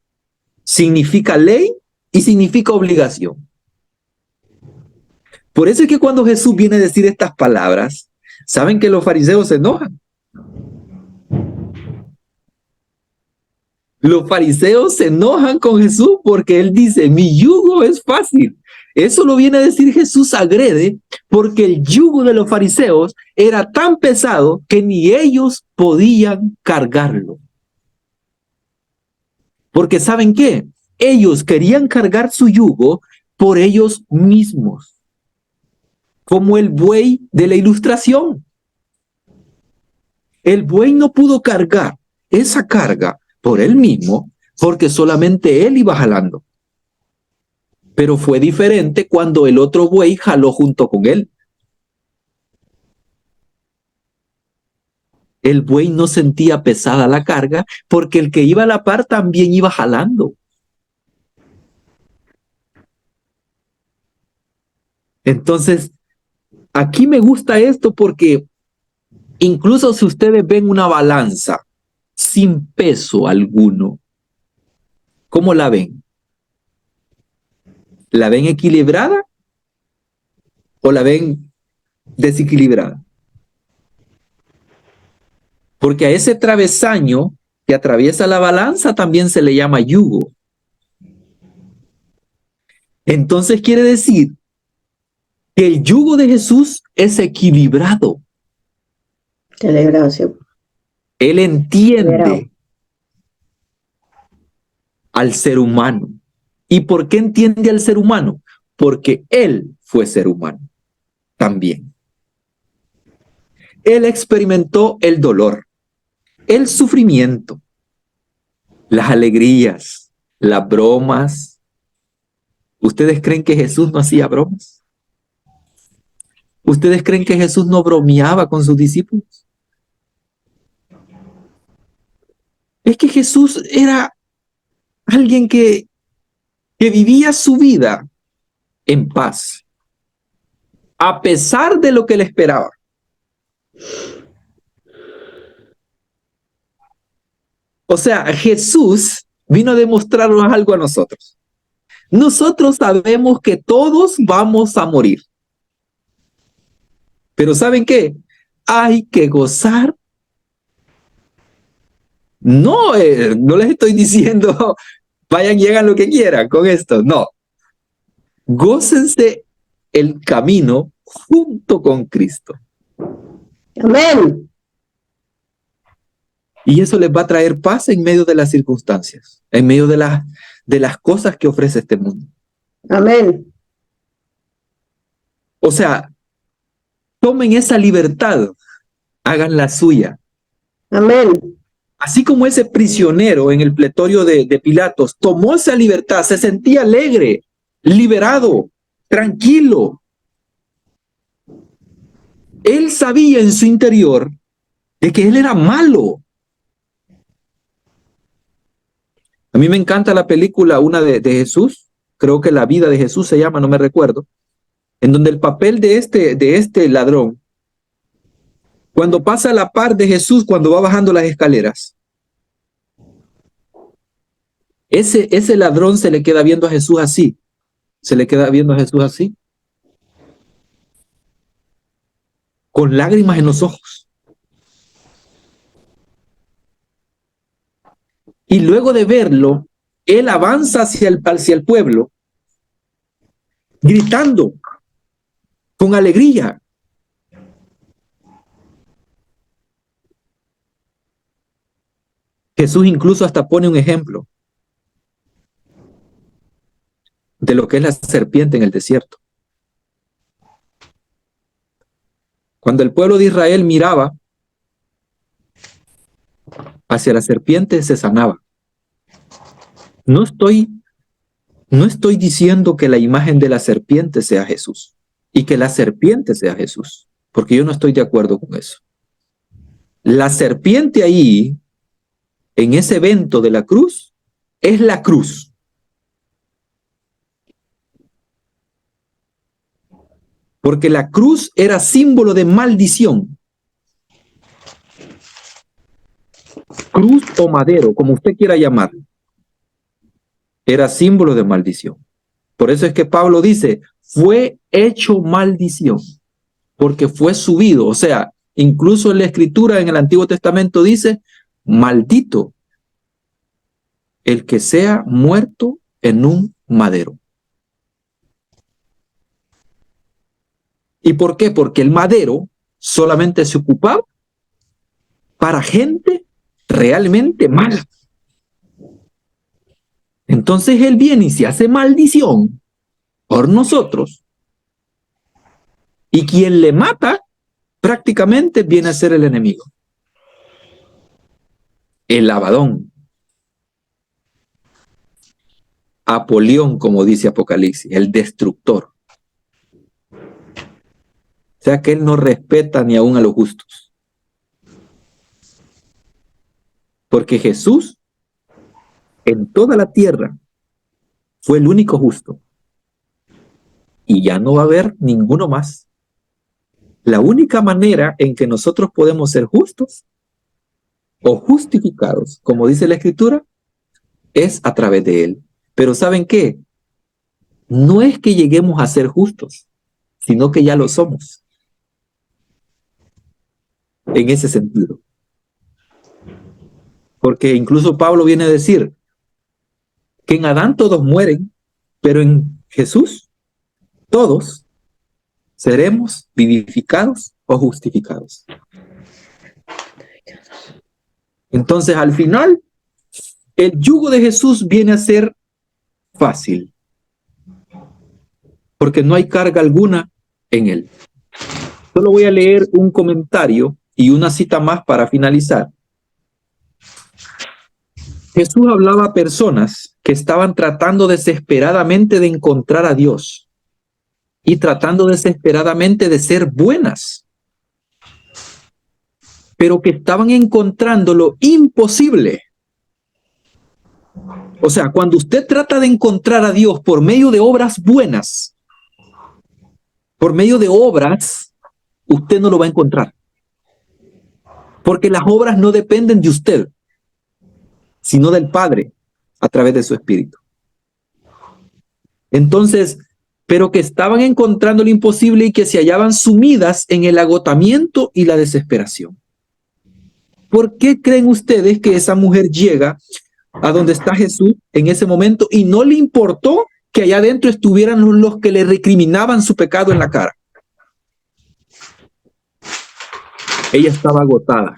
significa ley y significa obligación. Por eso es que cuando Jesús viene a decir estas palabras, saben que los fariseos se enojan. Los fariseos se enojan con Jesús porque él dice, mi yugo es fácil. Eso lo viene a decir Jesús agrede porque el yugo de los fariseos era tan pesado que ni ellos podían cargarlo. Porque ¿saben qué? Ellos querían cargar su yugo por ellos mismos, como el buey de la ilustración. El buey no pudo cargar esa carga por él mismo porque solamente él iba jalando. Pero fue diferente cuando el otro buey jaló junto con él. El buey no sentía pesada la carga porque el que iba a la par también iba jalando. Entonces, aquí me gusta esto porque incluso si ustedes ven una balanza sin peso alguno, ¿cómo la ven? ¿La ven equilibrada o la ven desequilibrada? Porque a ese travesaño que atraviesa la balanza también se le llama yugo. Entonces quiere decir que el yugo de Jesús es equilibrado. Celebración. Él entiende Celebrado. al ser humano. ¿Y por qué entiende al ser humano? Porque él fue ser humano también. Él experimentó el dolor, el sufrimiento, las alegrías, las bromas. ¿Ustedes creen que Jesús no hacía bromas? ¿Ustedes creen que Jesús no bromeaba con sus discípulos? Es que Jesús era alguien que vivía su vida en paz, a pesar de lo que le esperaba. O sea, Jesús vino a demostrarnos algo a nosotros. Nosotros sabemos que todos vamos a morir. Pero ¿saben qué? Hay que gozar. No, no les estoy diciendo, vayan y hagan lo que quieran con esto. No. Gócense el camino junto con Cristo. Amén. Y eso les va a traer paz en medio de las circunstancias, en medio de las cosas que ofrece este mundo. Amén. O sea, tomen esa libertad, hagan la suya. Amén. Así como ese prisionero en el pretorio de Pilatos tomó esa libertad, se sentía alegre, liberado, tranquilo. Él sabía en su interior de que él era malo. A mí me encanta la película, una de Jesús, creo que La vida de Jesús se llama, no me recuerdo, en donde el papel de este ladrón, cuando pasa a la par de Jesús, cuando va bajando las escaleras, ese ladrón se le queda viendo a Jesús así, se le queda viendo a Jesús así, con lágrimas en los ojos. Y luego de verlo, él avanza hacia el pueblo, gritando, con alegría. Jesús incluso hasta pone un ejemplo de lo que es la serpiente en el desierto. Cuando el pueblo de Israel miraba hacia la serpiente, se sanaba. No estoy diciendo que la imagen de la serpiente sea Jesús y que la serpiente sea Jesús, porque yo no estoy de acuerdo con eso. La serpiente ahí, en ese evento de la cruz, es la cruz. Porque la cruz era símbolo de maldición. Cruz o madero, como usted quiera llamarlo, era símbolo de maldición. Por eso es que Pablo dice, fue hecho maldición, porque fue subido. O sea, incluso en la Escritura, en el Antiguo Testamento dice, maldito el que sea muerto en un madero. ¿Y por qué? Porque el madero solamente se ocupaba para gente realmente mala. Entonces Él viene y se hace maldición por nosotros. Y quien le mata prácticamente viene a ser el enemigo. El Abadón. Apolión, como dice Apocalipsis, el destructor. O sea que Él no respeta ni aún a los justos. Porque Jesús, en toda la tierra, fue el único justo. Y ya no va a haber ninguno más. La única manera en que nosotros podemos ser justos o justificados, como dice la Escritura, es a través de Él. Pero ¿saben qué? No es que lleguemos a ser justos, sino que ya lo somos. En ese sentido. Porque incluso Pablo viene a decir que en Adán todos mueren, pero en Jesús todos seremos vivificados o justificados. Entonces, al final, el yugo de Jesús viene a ser fácil, porque no hay carga alguna en él. Solo voy a leer un comentario y una cita más para finalizar. Jesús hablaba a personas que estaban tratando desesperadamente de encontrar a Dios y tratando desesperadamente de ser buenas, pero que estaban encontrando lo imposible. O sea, cuando usted trata de encontrar a Dios por medio de obras buenas, por medio de obras, usted no lo va a encontrar. Porque las obras no dependen de usted, sino del Padre, a través de su Espíritu. Entonces, pero que estaban encontrando lo imposible y que se hallaban sumidas en el agotamiento y la desesperación. ¿Por qué creen ustedes que esa mujer llega a donde está Jesús en ese momento y no le importó que allá adentro estuvieran los que le recriminaban su pecado en la cara? Ella estaba agotada.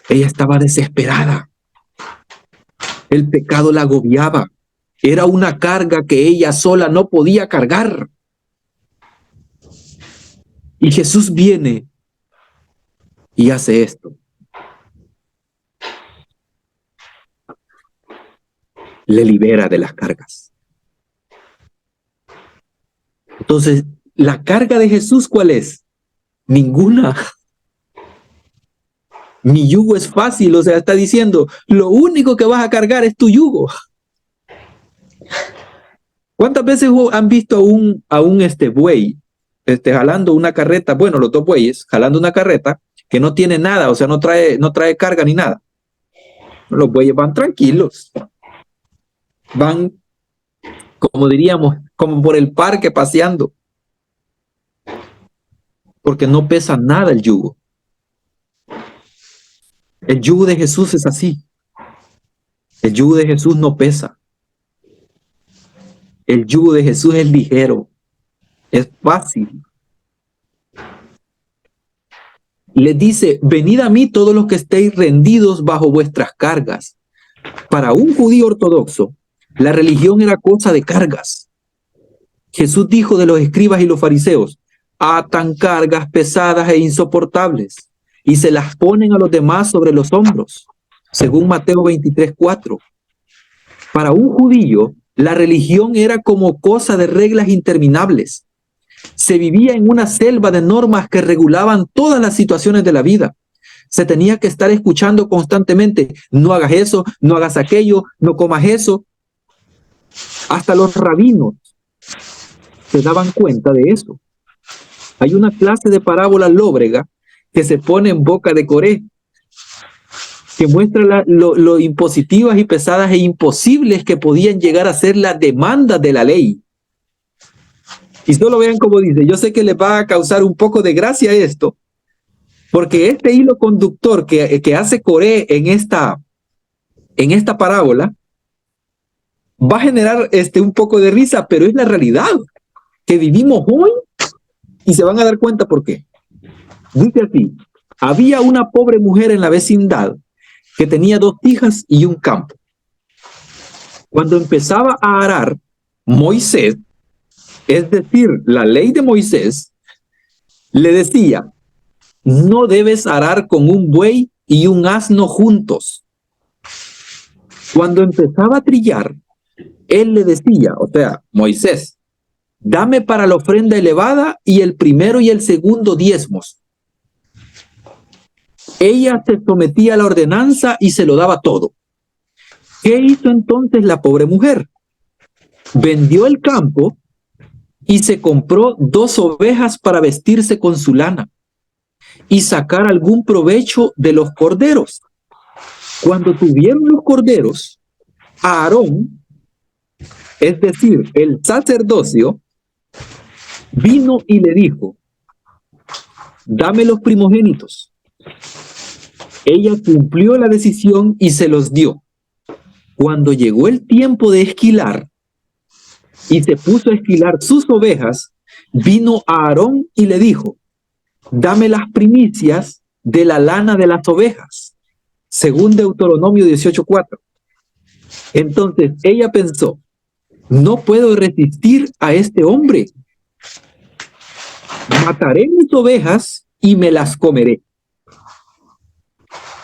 Ella estaba desesperada. El pecado la agobiaba. Era una carga que ella sola no podía cargar. Y Jesús viene y hace esto. Le libera de las cargas. Entonces, ¿la carga de Jesús cuál es? Ninguna. Mi yugo es fácil, o sea, está diciendo, lo único que vas a cargar es tu yugo. ¿Cuántas veces han visto a un buey jalando una carreta? Bueno, los dos bueyes jalando una carreta que no tiene nada, o sea, no trae carga ni nada. Los bueyes van tranquilos. Van, como diríamos, como por el parque paseando. Porque no pesa nada el yugo. El yugo de Jesús es así. El yugo de Jesús no pesa. El yugo de Jesús es ligero. Es fácil. Les dice, venid a mí todos los que estéis rendidos bajo vuestras cargas. Para un judío ortodoxo, la religión era cosa de cargas. Jesús dijo de los escribas y los fariseos, atan cargas pesadas e insoportables y se las ponen a los demás sobre los hombros, según Mateo 23:4. Para un judío, la religión era como cosa de reglas interminables. Se vivía en una selva de normas que regulaban todas las situaciones de la vida. Se tenía que estar escuchando constantemente, no hagas eso, no hagas aquello, no comas eso. Hasta los rabinos se daban cuenta de eso. Hay una clase de parábola lóbrega que se pone en boca de Coré, que muestra lo impositivas y pesadas e imposibles que podían llegar a ser las demandas de la ley. Y solo vean cómo dice, yo sé que les va a causar un poco de gracia esto, porque este hilo conductor que hace Coré en esta parábola va a generar un poco de risa, pero es la realidad que vivimos hoy y se van a dar cuenta por qué. Dice así, había una pobre mujer en la vecindad que tenía 2 hijas y un campo. Cuando empezaba a arar, Moisés, es decir, la ley de Moisés, le decía, no debes arar con un buey y un asno juntos. Cuando empezaba a trillar, él le decía, o sea, Moisés, dame para la ofrenda elevada y el primero y el segundo diezmos. Ella se sometía a la ordenanza y se lo daba todo. ¿Qué hizo entonces la pobre mujer? Vendió el campo y se compró 2 ovejas para vestirse con su lana y sacar algún provecho de los corderos. Cuando tuvieron los corderos, Aarón, es decir, el sacerdocio, vino y le dijo, dame los primogénitos. Ella cumplió la decisión y se los dio. Cuando llegó el tiempo de esquilar y se puso a esquilar sus ovejas, vino Aarón y le dijo, dame las primicias de la lana de las ovejas, según Deuteronomio 18:4. Entonces ella pensó, no puedo resistir a este hombre. Mataré mis ovejas y me las comeré.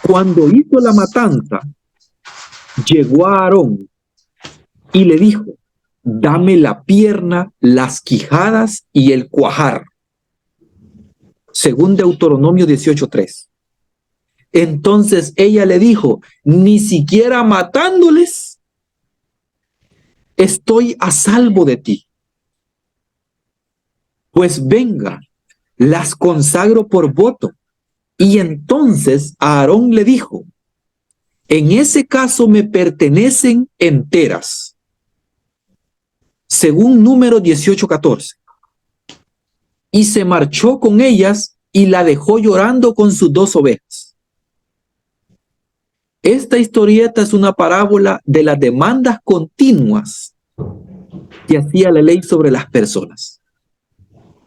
Cuando hizo la matanza, llegó a Aarón y le dijo, dame la pierna, las quijadas y el cuajar, según Deuteronomio 18:3. Entonces ella le dijo, ni siquiera matándoles estoy a salvo de ti. Pues venga, las consagro por voto. Y entonces Aarón le dijo, en ese caso me pertenecen enteras, según Número 18:14. Y se marchó con ellas y la dejó llorando con sus 2 ovejas. Esta historieta es una parábola de las demandas continuas que hacía la ley sobre las personas.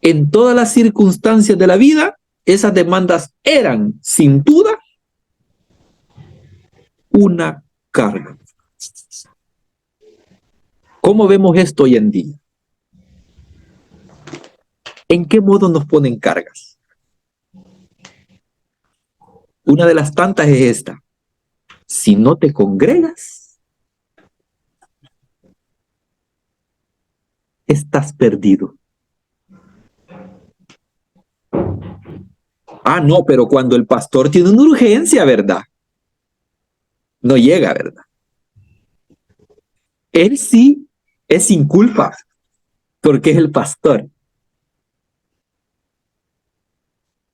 En todas las circunstancias de la vida, esas demandas eran, sin duda, una carga. ¿Cómo vemos esto hoy en día? ¿En qué modo nos ponen cargas? Una de las tantas es esta. Si no te congregas, estás perdido. Ah, no, pero cuando el pastor tiene una urgencia, ¿verdad? No llega, ¿verdad? Él sí es sin culpa, porque es el pastor.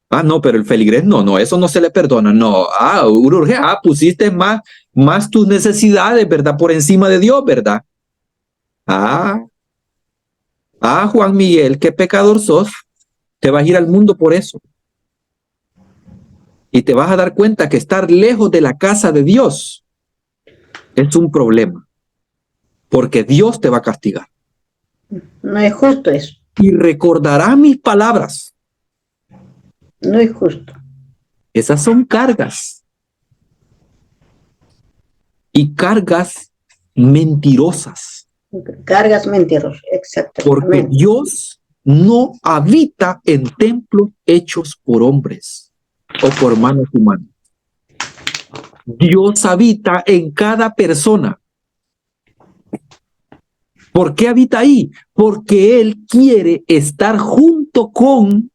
Ah, no, pero el feligrés no, eso no se le perdona, no. Ah, urgencia, pusiste más tus necesidades, ¿verdad? Por encima de Dios, ¿verdad? Juan Miguel, qué pecador sos. Te vas a ir al mundo por eso. Y te vas a dar cuenta que estar lejos de la casa de Dios es un problema, porque Dios te va a castigar. No es justo eso. Y recordarás mis palabras. No es justo. Esas son cargas. Y cargas mentirosas. Cargas mentirosas, exacto. Porque Amén. Dios no habita en templos hechos por hombres o por manos humanas. Dios habita en cada persona. ¿Por qué habita ahí? Porque Él quiere estar junto con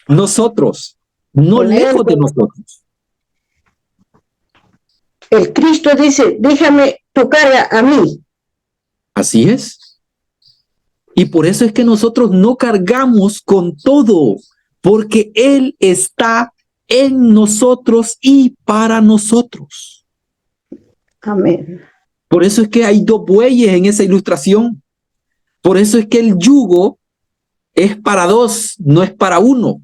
nosotros, no Con lejos Él. de nosotros. El Cristo dice, déjame tu carga a mí. Así es. Y por eso es que nosotros no cargamos con todo, porque Él está en nosotros y para nosotros. Amén. Por eso es que hay 2 bueyes en esa ilustración. Por eso es que el yugo es para 2, no es para 1.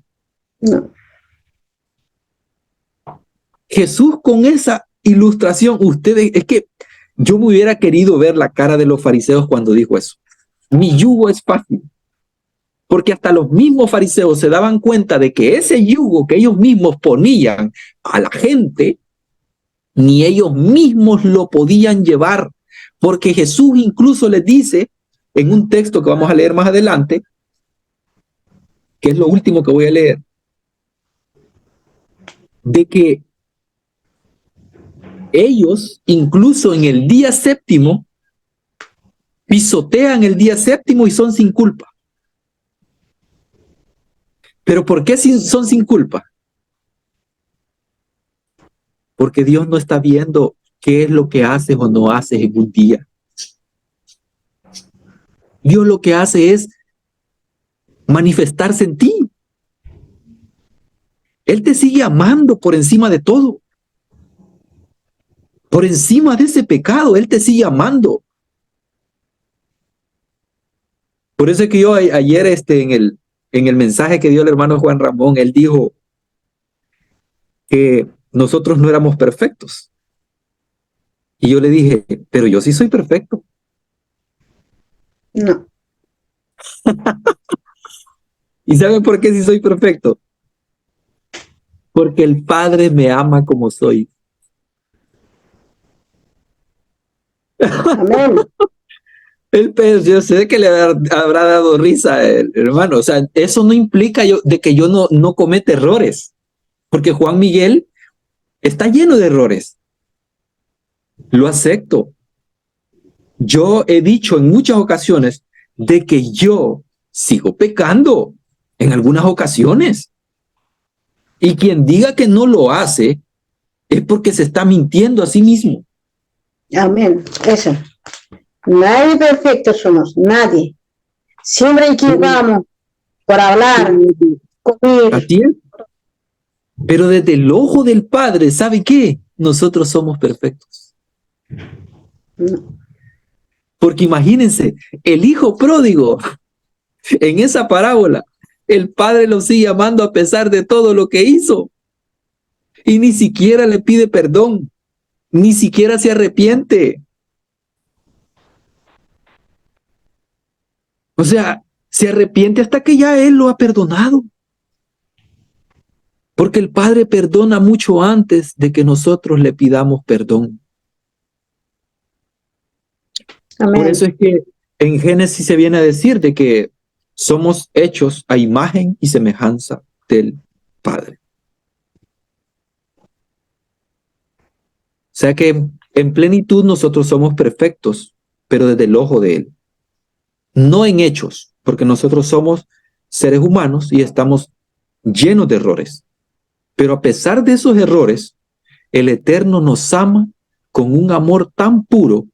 No. Jesús con esa ilustración, ustedes, es que yo me hubiera querido ver la cara de los fariseos cuando dijo eso. Mi yugo es fácil. Porque hasta los mismos fariseos se daban cuenta de que ese yugo que ellos mismos ponían a la gente, ni ellos mismos lo podían llevar, Porque Jesús incluso les dice en un texto que vamos a leer más adelante, que es lo último que voy a leer, de que ellos incluso en el día séptimo pisotean el día séptimo y son sin culpa. ¿Pero por qué son sin culpa? Porque Dios no está viendo qué es lo que haces o no haces en un día. Dios lo que hace es manifestarse en ti. Él te sigue amando por encima de todo. Por encima de ese pecado, Él te sigue amando. Por eso es que yo ayer en el mensaje que dio el hermano Juan Ramón, él dijo que nosotros no éramos perfectos. Y yo le dije, pero yo sí soy perfecto. No. ¿Y saben por qué sí soy perfecto? Porque el Padre me ama como soy. Amén. Yo sé que le habrá dado risa el hermano. O sea, eso no implica de que yo no cometa errores. Porque Juan Miguel está lleno de errores. Lo acepto. Yo he dicho en muchas ocasiones de que yo sigo pecando en algunas ocasiones. Y quien diga que no lo hace es porque se está mintiendo a sí mismo. Amén. Eso. Nadie perfecto somos, nadie. Siempre equivocamos por hablar, comer. Así es. Pero desde el ojo del Padre, ¿sabe qué? Nosotros somos perfectos. No. Porque imagínense, el hijo pródigo, en esa parábola, el padre lo sigue amando a pesar de todo lo que hizo. Y ni siquiera le pide perdón, ni siquiera se arrepiente. O sea, se arrepiente hasta que ya él lo ha perdonado. Porque el Padre perdona mucho antes de que nosotros le pidamos perdón. Amén. Por eso es que en Génesis se viene a decir de que somos hechos a imagen y semejanza del Padre. O sea que en plenitud nosotros somos perfectos, pero desde el ojo de Él. No en hechos, porque nosotros somos seres humanos y estamos llenos de errores. Pero a pesar de esos errores, el Eterno nos ama con un amor tan puro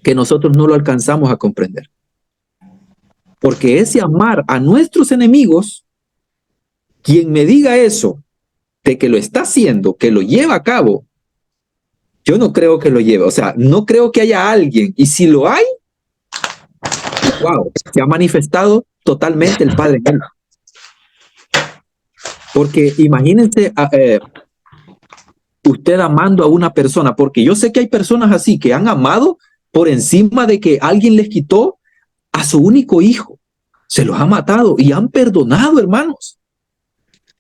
que nosotros no lo alcanzamos a comprender. Porque ese amar a nuestros enemigos, quien me diga eso, de que lo está haciendo, que lo lleva a cabo, yo no creo que lo lleve. O sea, no creo que haya alguien. Y si lo hay, wow, se ha manifestado totalmente el Padre en él. Porque imagínense usted amando a una persona, porque yo sé que hay personas así que han amado por encima de que alguien les quitó a su único hijo. Se los ha matado y han perdonado, hermanos.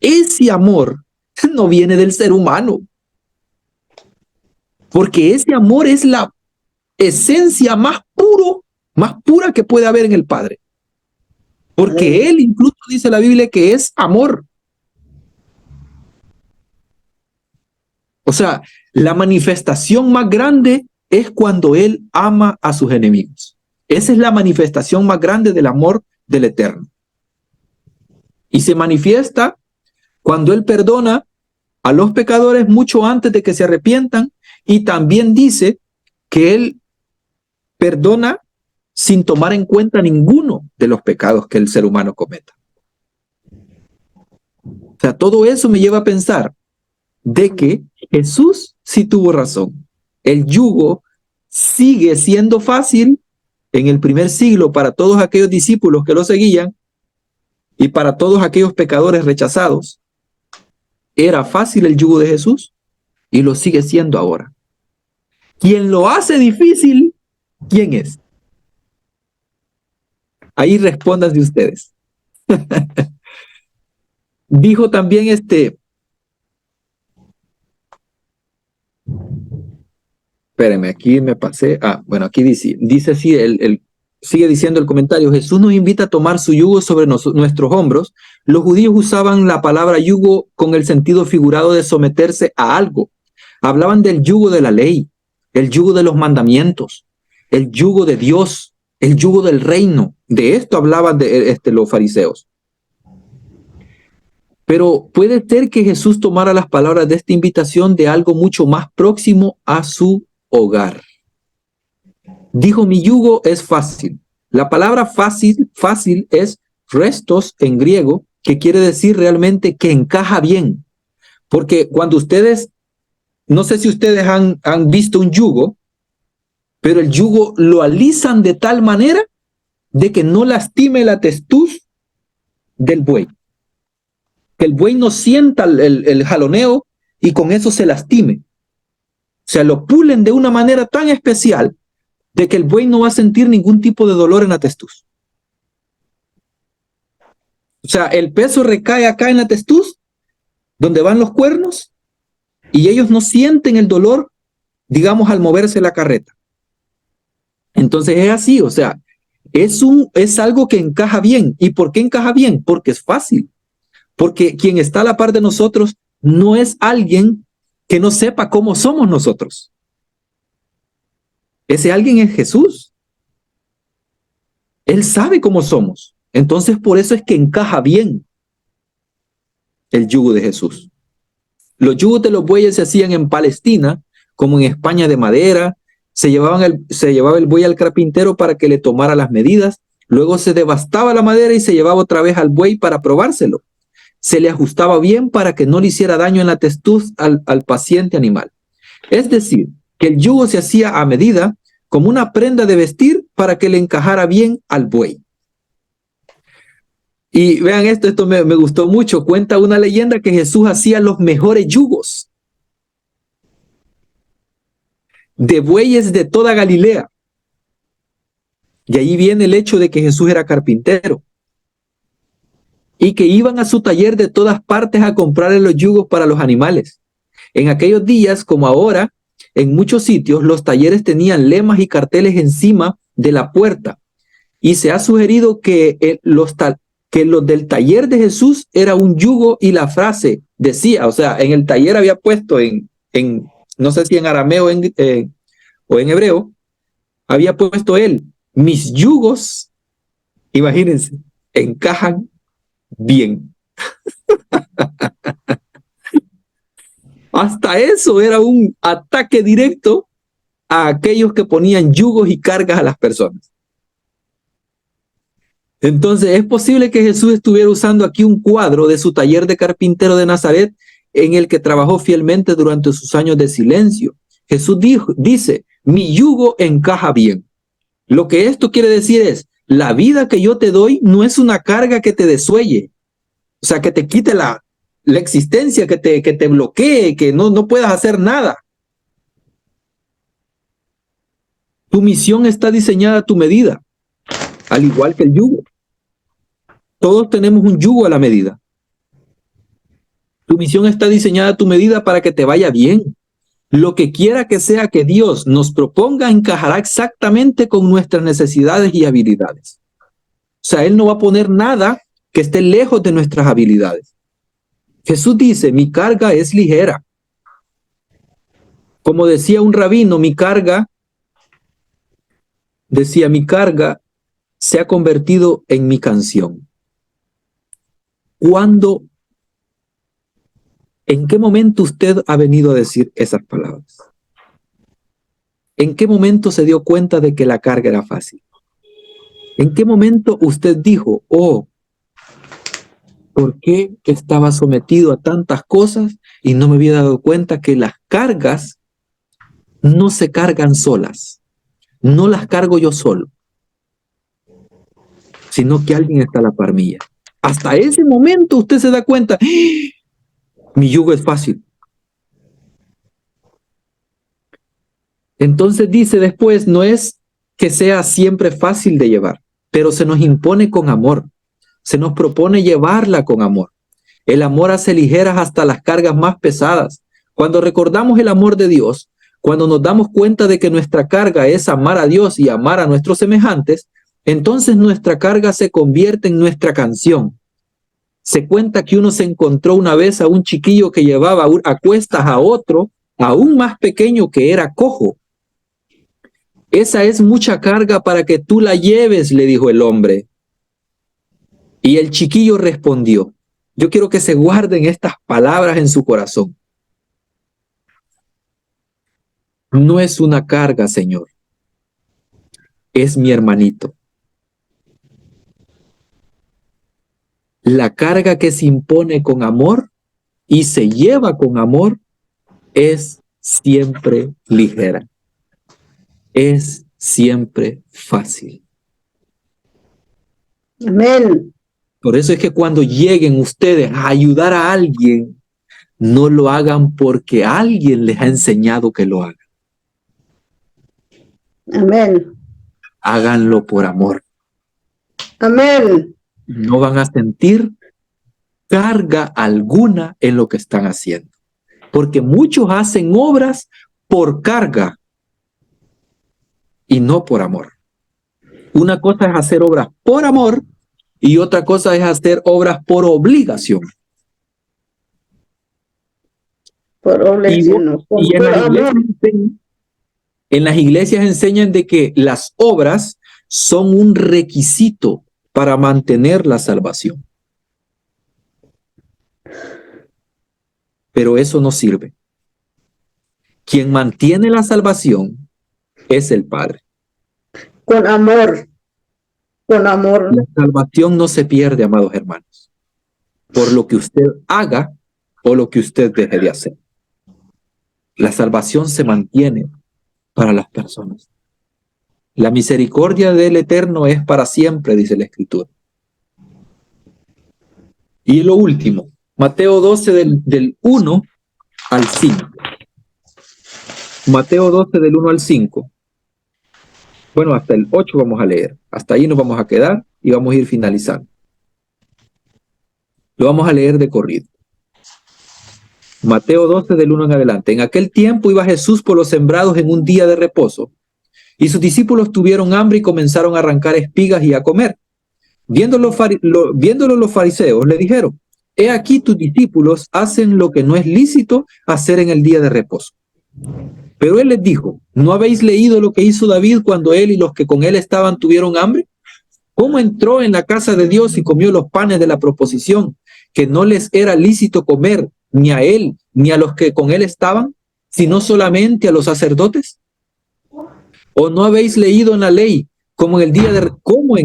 Ese amor no viene del ser humano. Porque ese amor es la esencia más pura que puede haber en el Padre. Porque Él incluso dice la Biblia que es amor. O sea, la manifestación más grande es cuando Él ama a sus enemigos. Esa es la manifestación más grande del amor del Eterno. Y se manifiesta cuando Él perdona a los pecadores mucho antes de que se arrepientan, y también dice que Él perdona sin tomar en cuenta ninguno de los pecados que el ser humano cometa. O sea, todo eso me lleva a pensar de que Jesús sí tuvo razón. El yugo sigue siendo fácil en el primer siglo para todos aquellos discípulos que lo seguían y para todos aquellos pecadores rechazados. Era fácil el yugo de Jesús y lo sigue siendo ahora. Quien lo hace difícil, ¿quién es? Ahí respondan de ustedes. Dijo también espérenme, aquí me pasé. Bueno, aquí dice así, sigue diciendo el comentario: Jesús nos invita a tomar su yugo sobre nuestros hombros. Los judíos usaban la palabra yugo con el sentido figurado de someterse a algo. Hablaban del yugo de la ley, el yugo de los mandamientos, el yugo de Dios, el yugo del reino. De esto hablaban los fariseos. Pero puede ser que Jesús tomara las palabras de esta invitación de algo mucho más próximo a su hogar. Dijo: mi yugo es fácil. La palabra fácil es restos en griego, que quiere decir realmente que encaja bien. Porque cuando ustedes, no sé si ustedes han visto un yugo, pero el yugo lo alisan de tal manera de que no lastime la testuz del buey. Que el buey no sienta el jaloneo y con eso se lastime. O sea, lo pulen de una manera tan especial de que el buey no va a sentir ningún tipo de dolor en la testuz. O sea, el peso recae acá en la testuz, donde van los cuernos, y ellos no sienten el dolor, digamos, al moverse la carreta. Entonces es así, o sea, es algo que encaja bien. ¿Y por qué encaja bien? Porque es fácil. Porque quien está a la par de nosotros no es alguien que no sepa cómo somos nosotros. Ese alguien es Jesús. Él sabe cómo somos. Entonces por eso es que encaja bien el yugo de Jesús. Los yugos de los bueyes se hacían en Palestina, como en España, de madera. Se llevaba el buey al carpintero para que le tomara las medidas. Luego se devastaba la madera y se llevaba otra vez al buey para probárselo. Se le ajustaba bien para que no le hiciera daño en la testuz al paciente animal. Es decir, que el yugo se hacía a medida, como una prenda de vestir, para que le encajara bien al buey. Y vean esto me gustó mucho. Cuenta una leyenda que Jesús hacía los mejores yugos de bueyes de toda Galilea. Y ahí viene el hecho de que Jesús era carpintero y que iban a su taller de todas partes a comprarle los yugos para los animales. En aquellos días, como ahora, en muchos sitios los talleres tenían lemas y carteles encima de la puerta, y se ha sugerido que los del taller de Jesús era un yugo, y la frase decía, o sea, en el taller había puesto en no sé si en arameo o en hebreo, había puesto él: mis yugos, imagínense, encajan bien. Hasta eso era un ataque directo a aquellos que ponían yugos y cargas a las personas. Entonces es posible que Jesús estuviera usando aquí un cuadro de su taller de carpintero de Nazaret, en el que trabajó fielmente durante sus años de silencio. Jesús dice: mi yugo encaja bien. Lo que esto quiere decir es: la vida que yo te doy no es una carga que te desuelle, o sea, que te quite la existencia, que te bloquee, que no puedas hacer nada. Tu misión está diseñada a tu medida, al igual que el yugo. Todos tenemos un yugo a la medida. Tu misión está diseñada a tu medida para que te vaya bien. Lo que quiera que sea que Dios nos proponga encajará exactamente con nuestras necesidades y habilidades. O sea, Él no va a poner nada que esté lejos de nuestras habilidades. Jesús dice: mi carga es ligera. Como decía un rabino, mi carga se ha convertido en mi canción. ¿En qué momento usted ha venido a decir esas palabras? ¿En qué momento se dio cuenta de que la carga era fácil? ¿En qué momento usted dijo: oh, ¿por qué estaba sometido a tantas cosas y no me había dado cuenta que las cargas no se cargan solas? No las cargo yo solo, sino que alguien está a la par mía. Hasta ese momento usted se da cuenta: mi yugo es fácil. Entonces dice después: no es que sea siempre fácil de llevar, pero se nos impone con amor. Se nos propone llevarla con amor. El amor hace ligeras hasta las cargas más pesadas. Cuando recordamos el amor de Dios, Cuando nos damos cuenta de que nuestra carga es amar a Dios y amar a nuestros semejantes, entonces nuestra carga se convierte en nuestra canción. Se cuenta que uno se encontró una vez a un chiquillo que llevaba a cuestas a otro, aún más pequeño, que era cojo. Esa es mucha carga para que tú la lleves, le dijo el hombre. Y el chiquillo respondió. Yo quiero que se guarden estas palabras en su corazón. No es una carga, Señor. Es mi hermanito. La carga que se impone con amor y se lleva con amor es siempre ligera. Es siempre fácil. Amén. Por eso es que cuando lleguen ustedes a ayudar a alguien, no lo hagan porque alguien les ha enseñado que lo hagan. Amén. Háganlo por amor. Amén. No van a sentir carga alguna en lo que están haciendo. Porque muchos hacen obras por carga y no por amor. Una cosa es hacer obras por amor y otra cosa es hacer obras por obligación. Por obligación, no, Y por amor. en las iglesias enseñan de que las obras son un requisito para mantener la salvación. Pero eso no sirve. Quien mantiene la salvación es el Padre. Con amor. Con amor. La salvación no se pierde, amados hermanos, por lo que usted haga o lo que usted deje de hacer. La salvación se mantiene para las personas. La misericordia del Eterno es para siempre, dice la Escritura. Y lo último, Mateo 12 del 1 al 5. Mateo 12 del 1 al 5. Bueno, hasta el 8 vamos a leer. Hasta ahí nos vamos a quedar y vamos a ir finalizando. Lo vamos a leer de corrido. Mateo 12 del 1 en adelante. En aquel tiempo iba Jesús por los sembrados en un día de reposo, y sus discípulos tuvieron hambre y comenzaron a arrancar espigas y a comer. Viéndolo los fariseos, le dijeron: he aquí tus discípulos hacen lo que no es lícito hacer en el día de reposo. Pero él les dijo: ¿no habéis leído lo que hizo David cuando él y los que con él estaban tuvieron hambre? ¿Cómo entró en la casa de Dios y comió los panes de la proposición, que no les era lícito comer ni a él ni a los que con él estaban, sino solamente a los sacerdotes? ¿O no habéis leído en la ley cómo en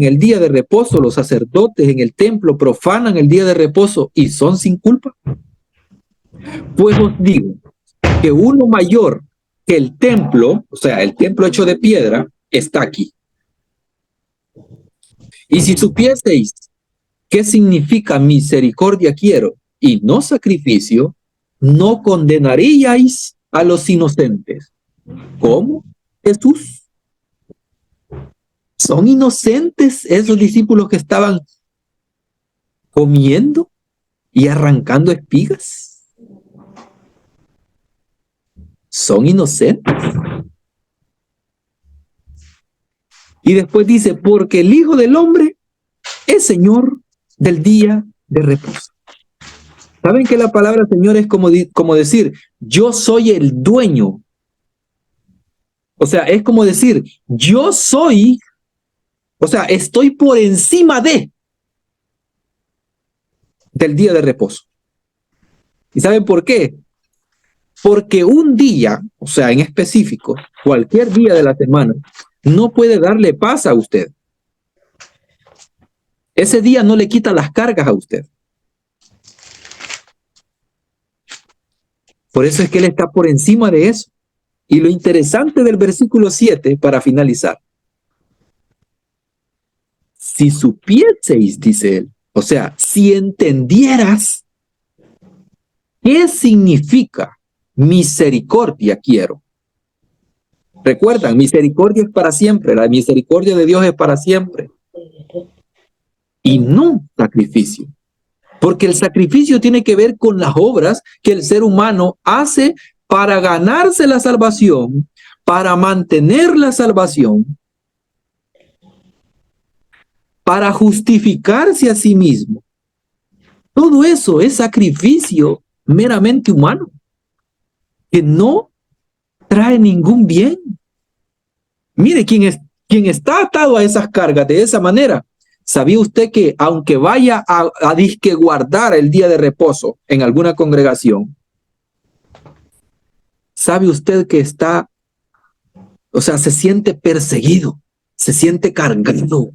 el día de reposo los sacerdotes en el templo profanan el día de reposo y son sin culpa? Pues os digo que uno mayor que el templo, o sea, el templo hecho de piedra, está aquí. Y si supieseis qué significa misericordia quiero y no sacrificio, no condenaríais a los inocentes. ¿Cómo, Jesús? ¿Son inocentes esos discípulos que estaban comiendo y arrancando espigas? ¿Son inocentes? Y después dice: porque el Hijo del Hombre es Señor del día de reposo. ¿Saben que la palabra Señor es como decir, yo soy el dueño? O sea, es como decir, yo soy, o sea, estoy por encima del día de reposo. ¿Y saben por qué? Porque un día, o sea, en específico, cualquier día de la semana, no puede darle paz a usted. Ese día no le quita las cargas a usted. Por eso es que Él está por encima de eso. Y lo interesante del versículo 7, para finalizar: si supieseis, dice Él, o sea, si entendieras qué significa misericordia quiero. Recuerdan, misericordia es para siempre, la misericordia de Dios es para siempre. Y no sacrificio. Porque el sacrificio tiene que ver con las obras que el ser humano hace para ganarse la salvación, para mantener la salvación, para justificarse a sí mismo. Todo eso es sacrificio meramente humano, que no trae ningún bien. Mire, quien está atado a esas cargas de esa manera, ¿sabía usted que aunque vaya a disque guardar el día de reposo en alguna congregación, sabe usted que está, o sea, se siente perseguido, se siente cargado?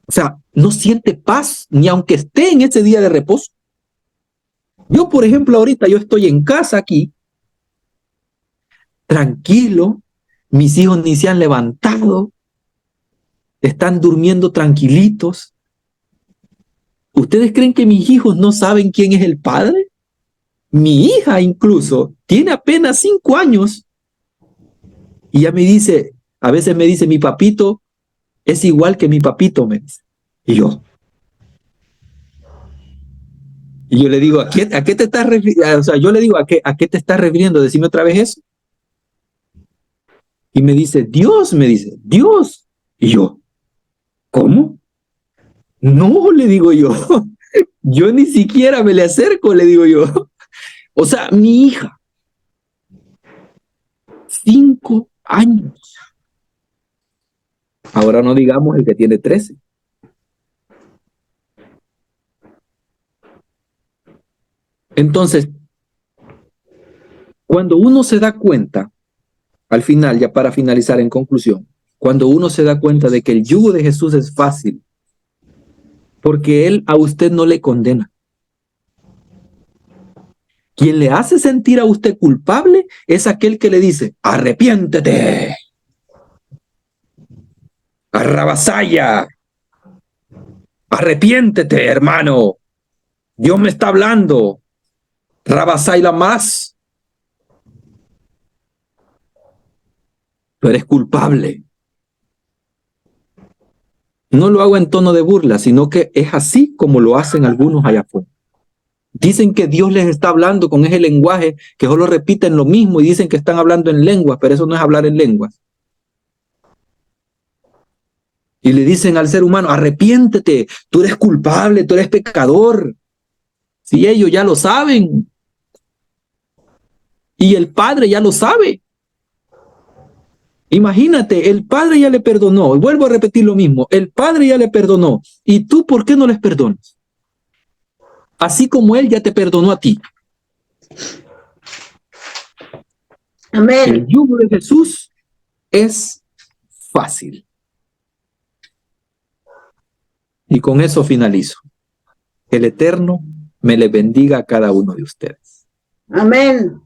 O sea, no siente paz ni aunque esté en ese día de reposo. Yo, por ejemplo, ahorita yo estoy en casa aquí, tranquilo, mis hijos ni se han levantado, están durmiendo tranquilitos. ¿Ustedes creen que mis hijos no saben quién es el Padre? Mi hija incluso tiene apenas 5 años y ya me dice, a veces me dice, mi papito es igual que mi papito, me dice. Y yo le digo, ¿a qué te estás refiriendo? O sea, yo le digo, ¿a qué te estás refiriendo? Decime otra vez eso. Y me dice, Dios, Dios. Y yo, ¿cómo? No, le digo yo. Yo ni siquiera me le acerco, le digo yo. O sea, mi hija, 5 años. Ahora no digamos el que tiene 13. Entonces, cuando uno se da cuenta, al final, ya para finalizar en conclusión, cuando uno se da cuenta de que el yugo de Jesús es fácil, porque Él a usted no le condena. Quien le hace sentir a usted culpable es aquel que le dice, arrepiéntete, arrabasaya, arrepiéntete, hermano, Dios me está hablando, rabasaya más. Tú eres culpable. No lo hago en tono de burla, sino que es así como lo hacen algunos allá afuera. Dicen que Dios les está hablando con ese lenguaje, que solo repiten lo mismo y dicen que están hablando en lenguas, pero eso no es hablar en lenguas. Y le dicen al ser humano, arrepiéntete, tú eres culpable, tú eres pecador. Si ellos ya lo saben. Y el Padre ya lo sabe. Imagínate, el Padre ya le perdonó. Y vuelvo a repetir lo mismo, el Padre ya le perdonó. ¿Y tú por qué no les perdonas? Así como Él ya te perdonó a ti. Amén. El yugo de Jesús es fácil. Y con eso finalizo. El Eterno me le bendiga a cada uno de ustedes. Amén.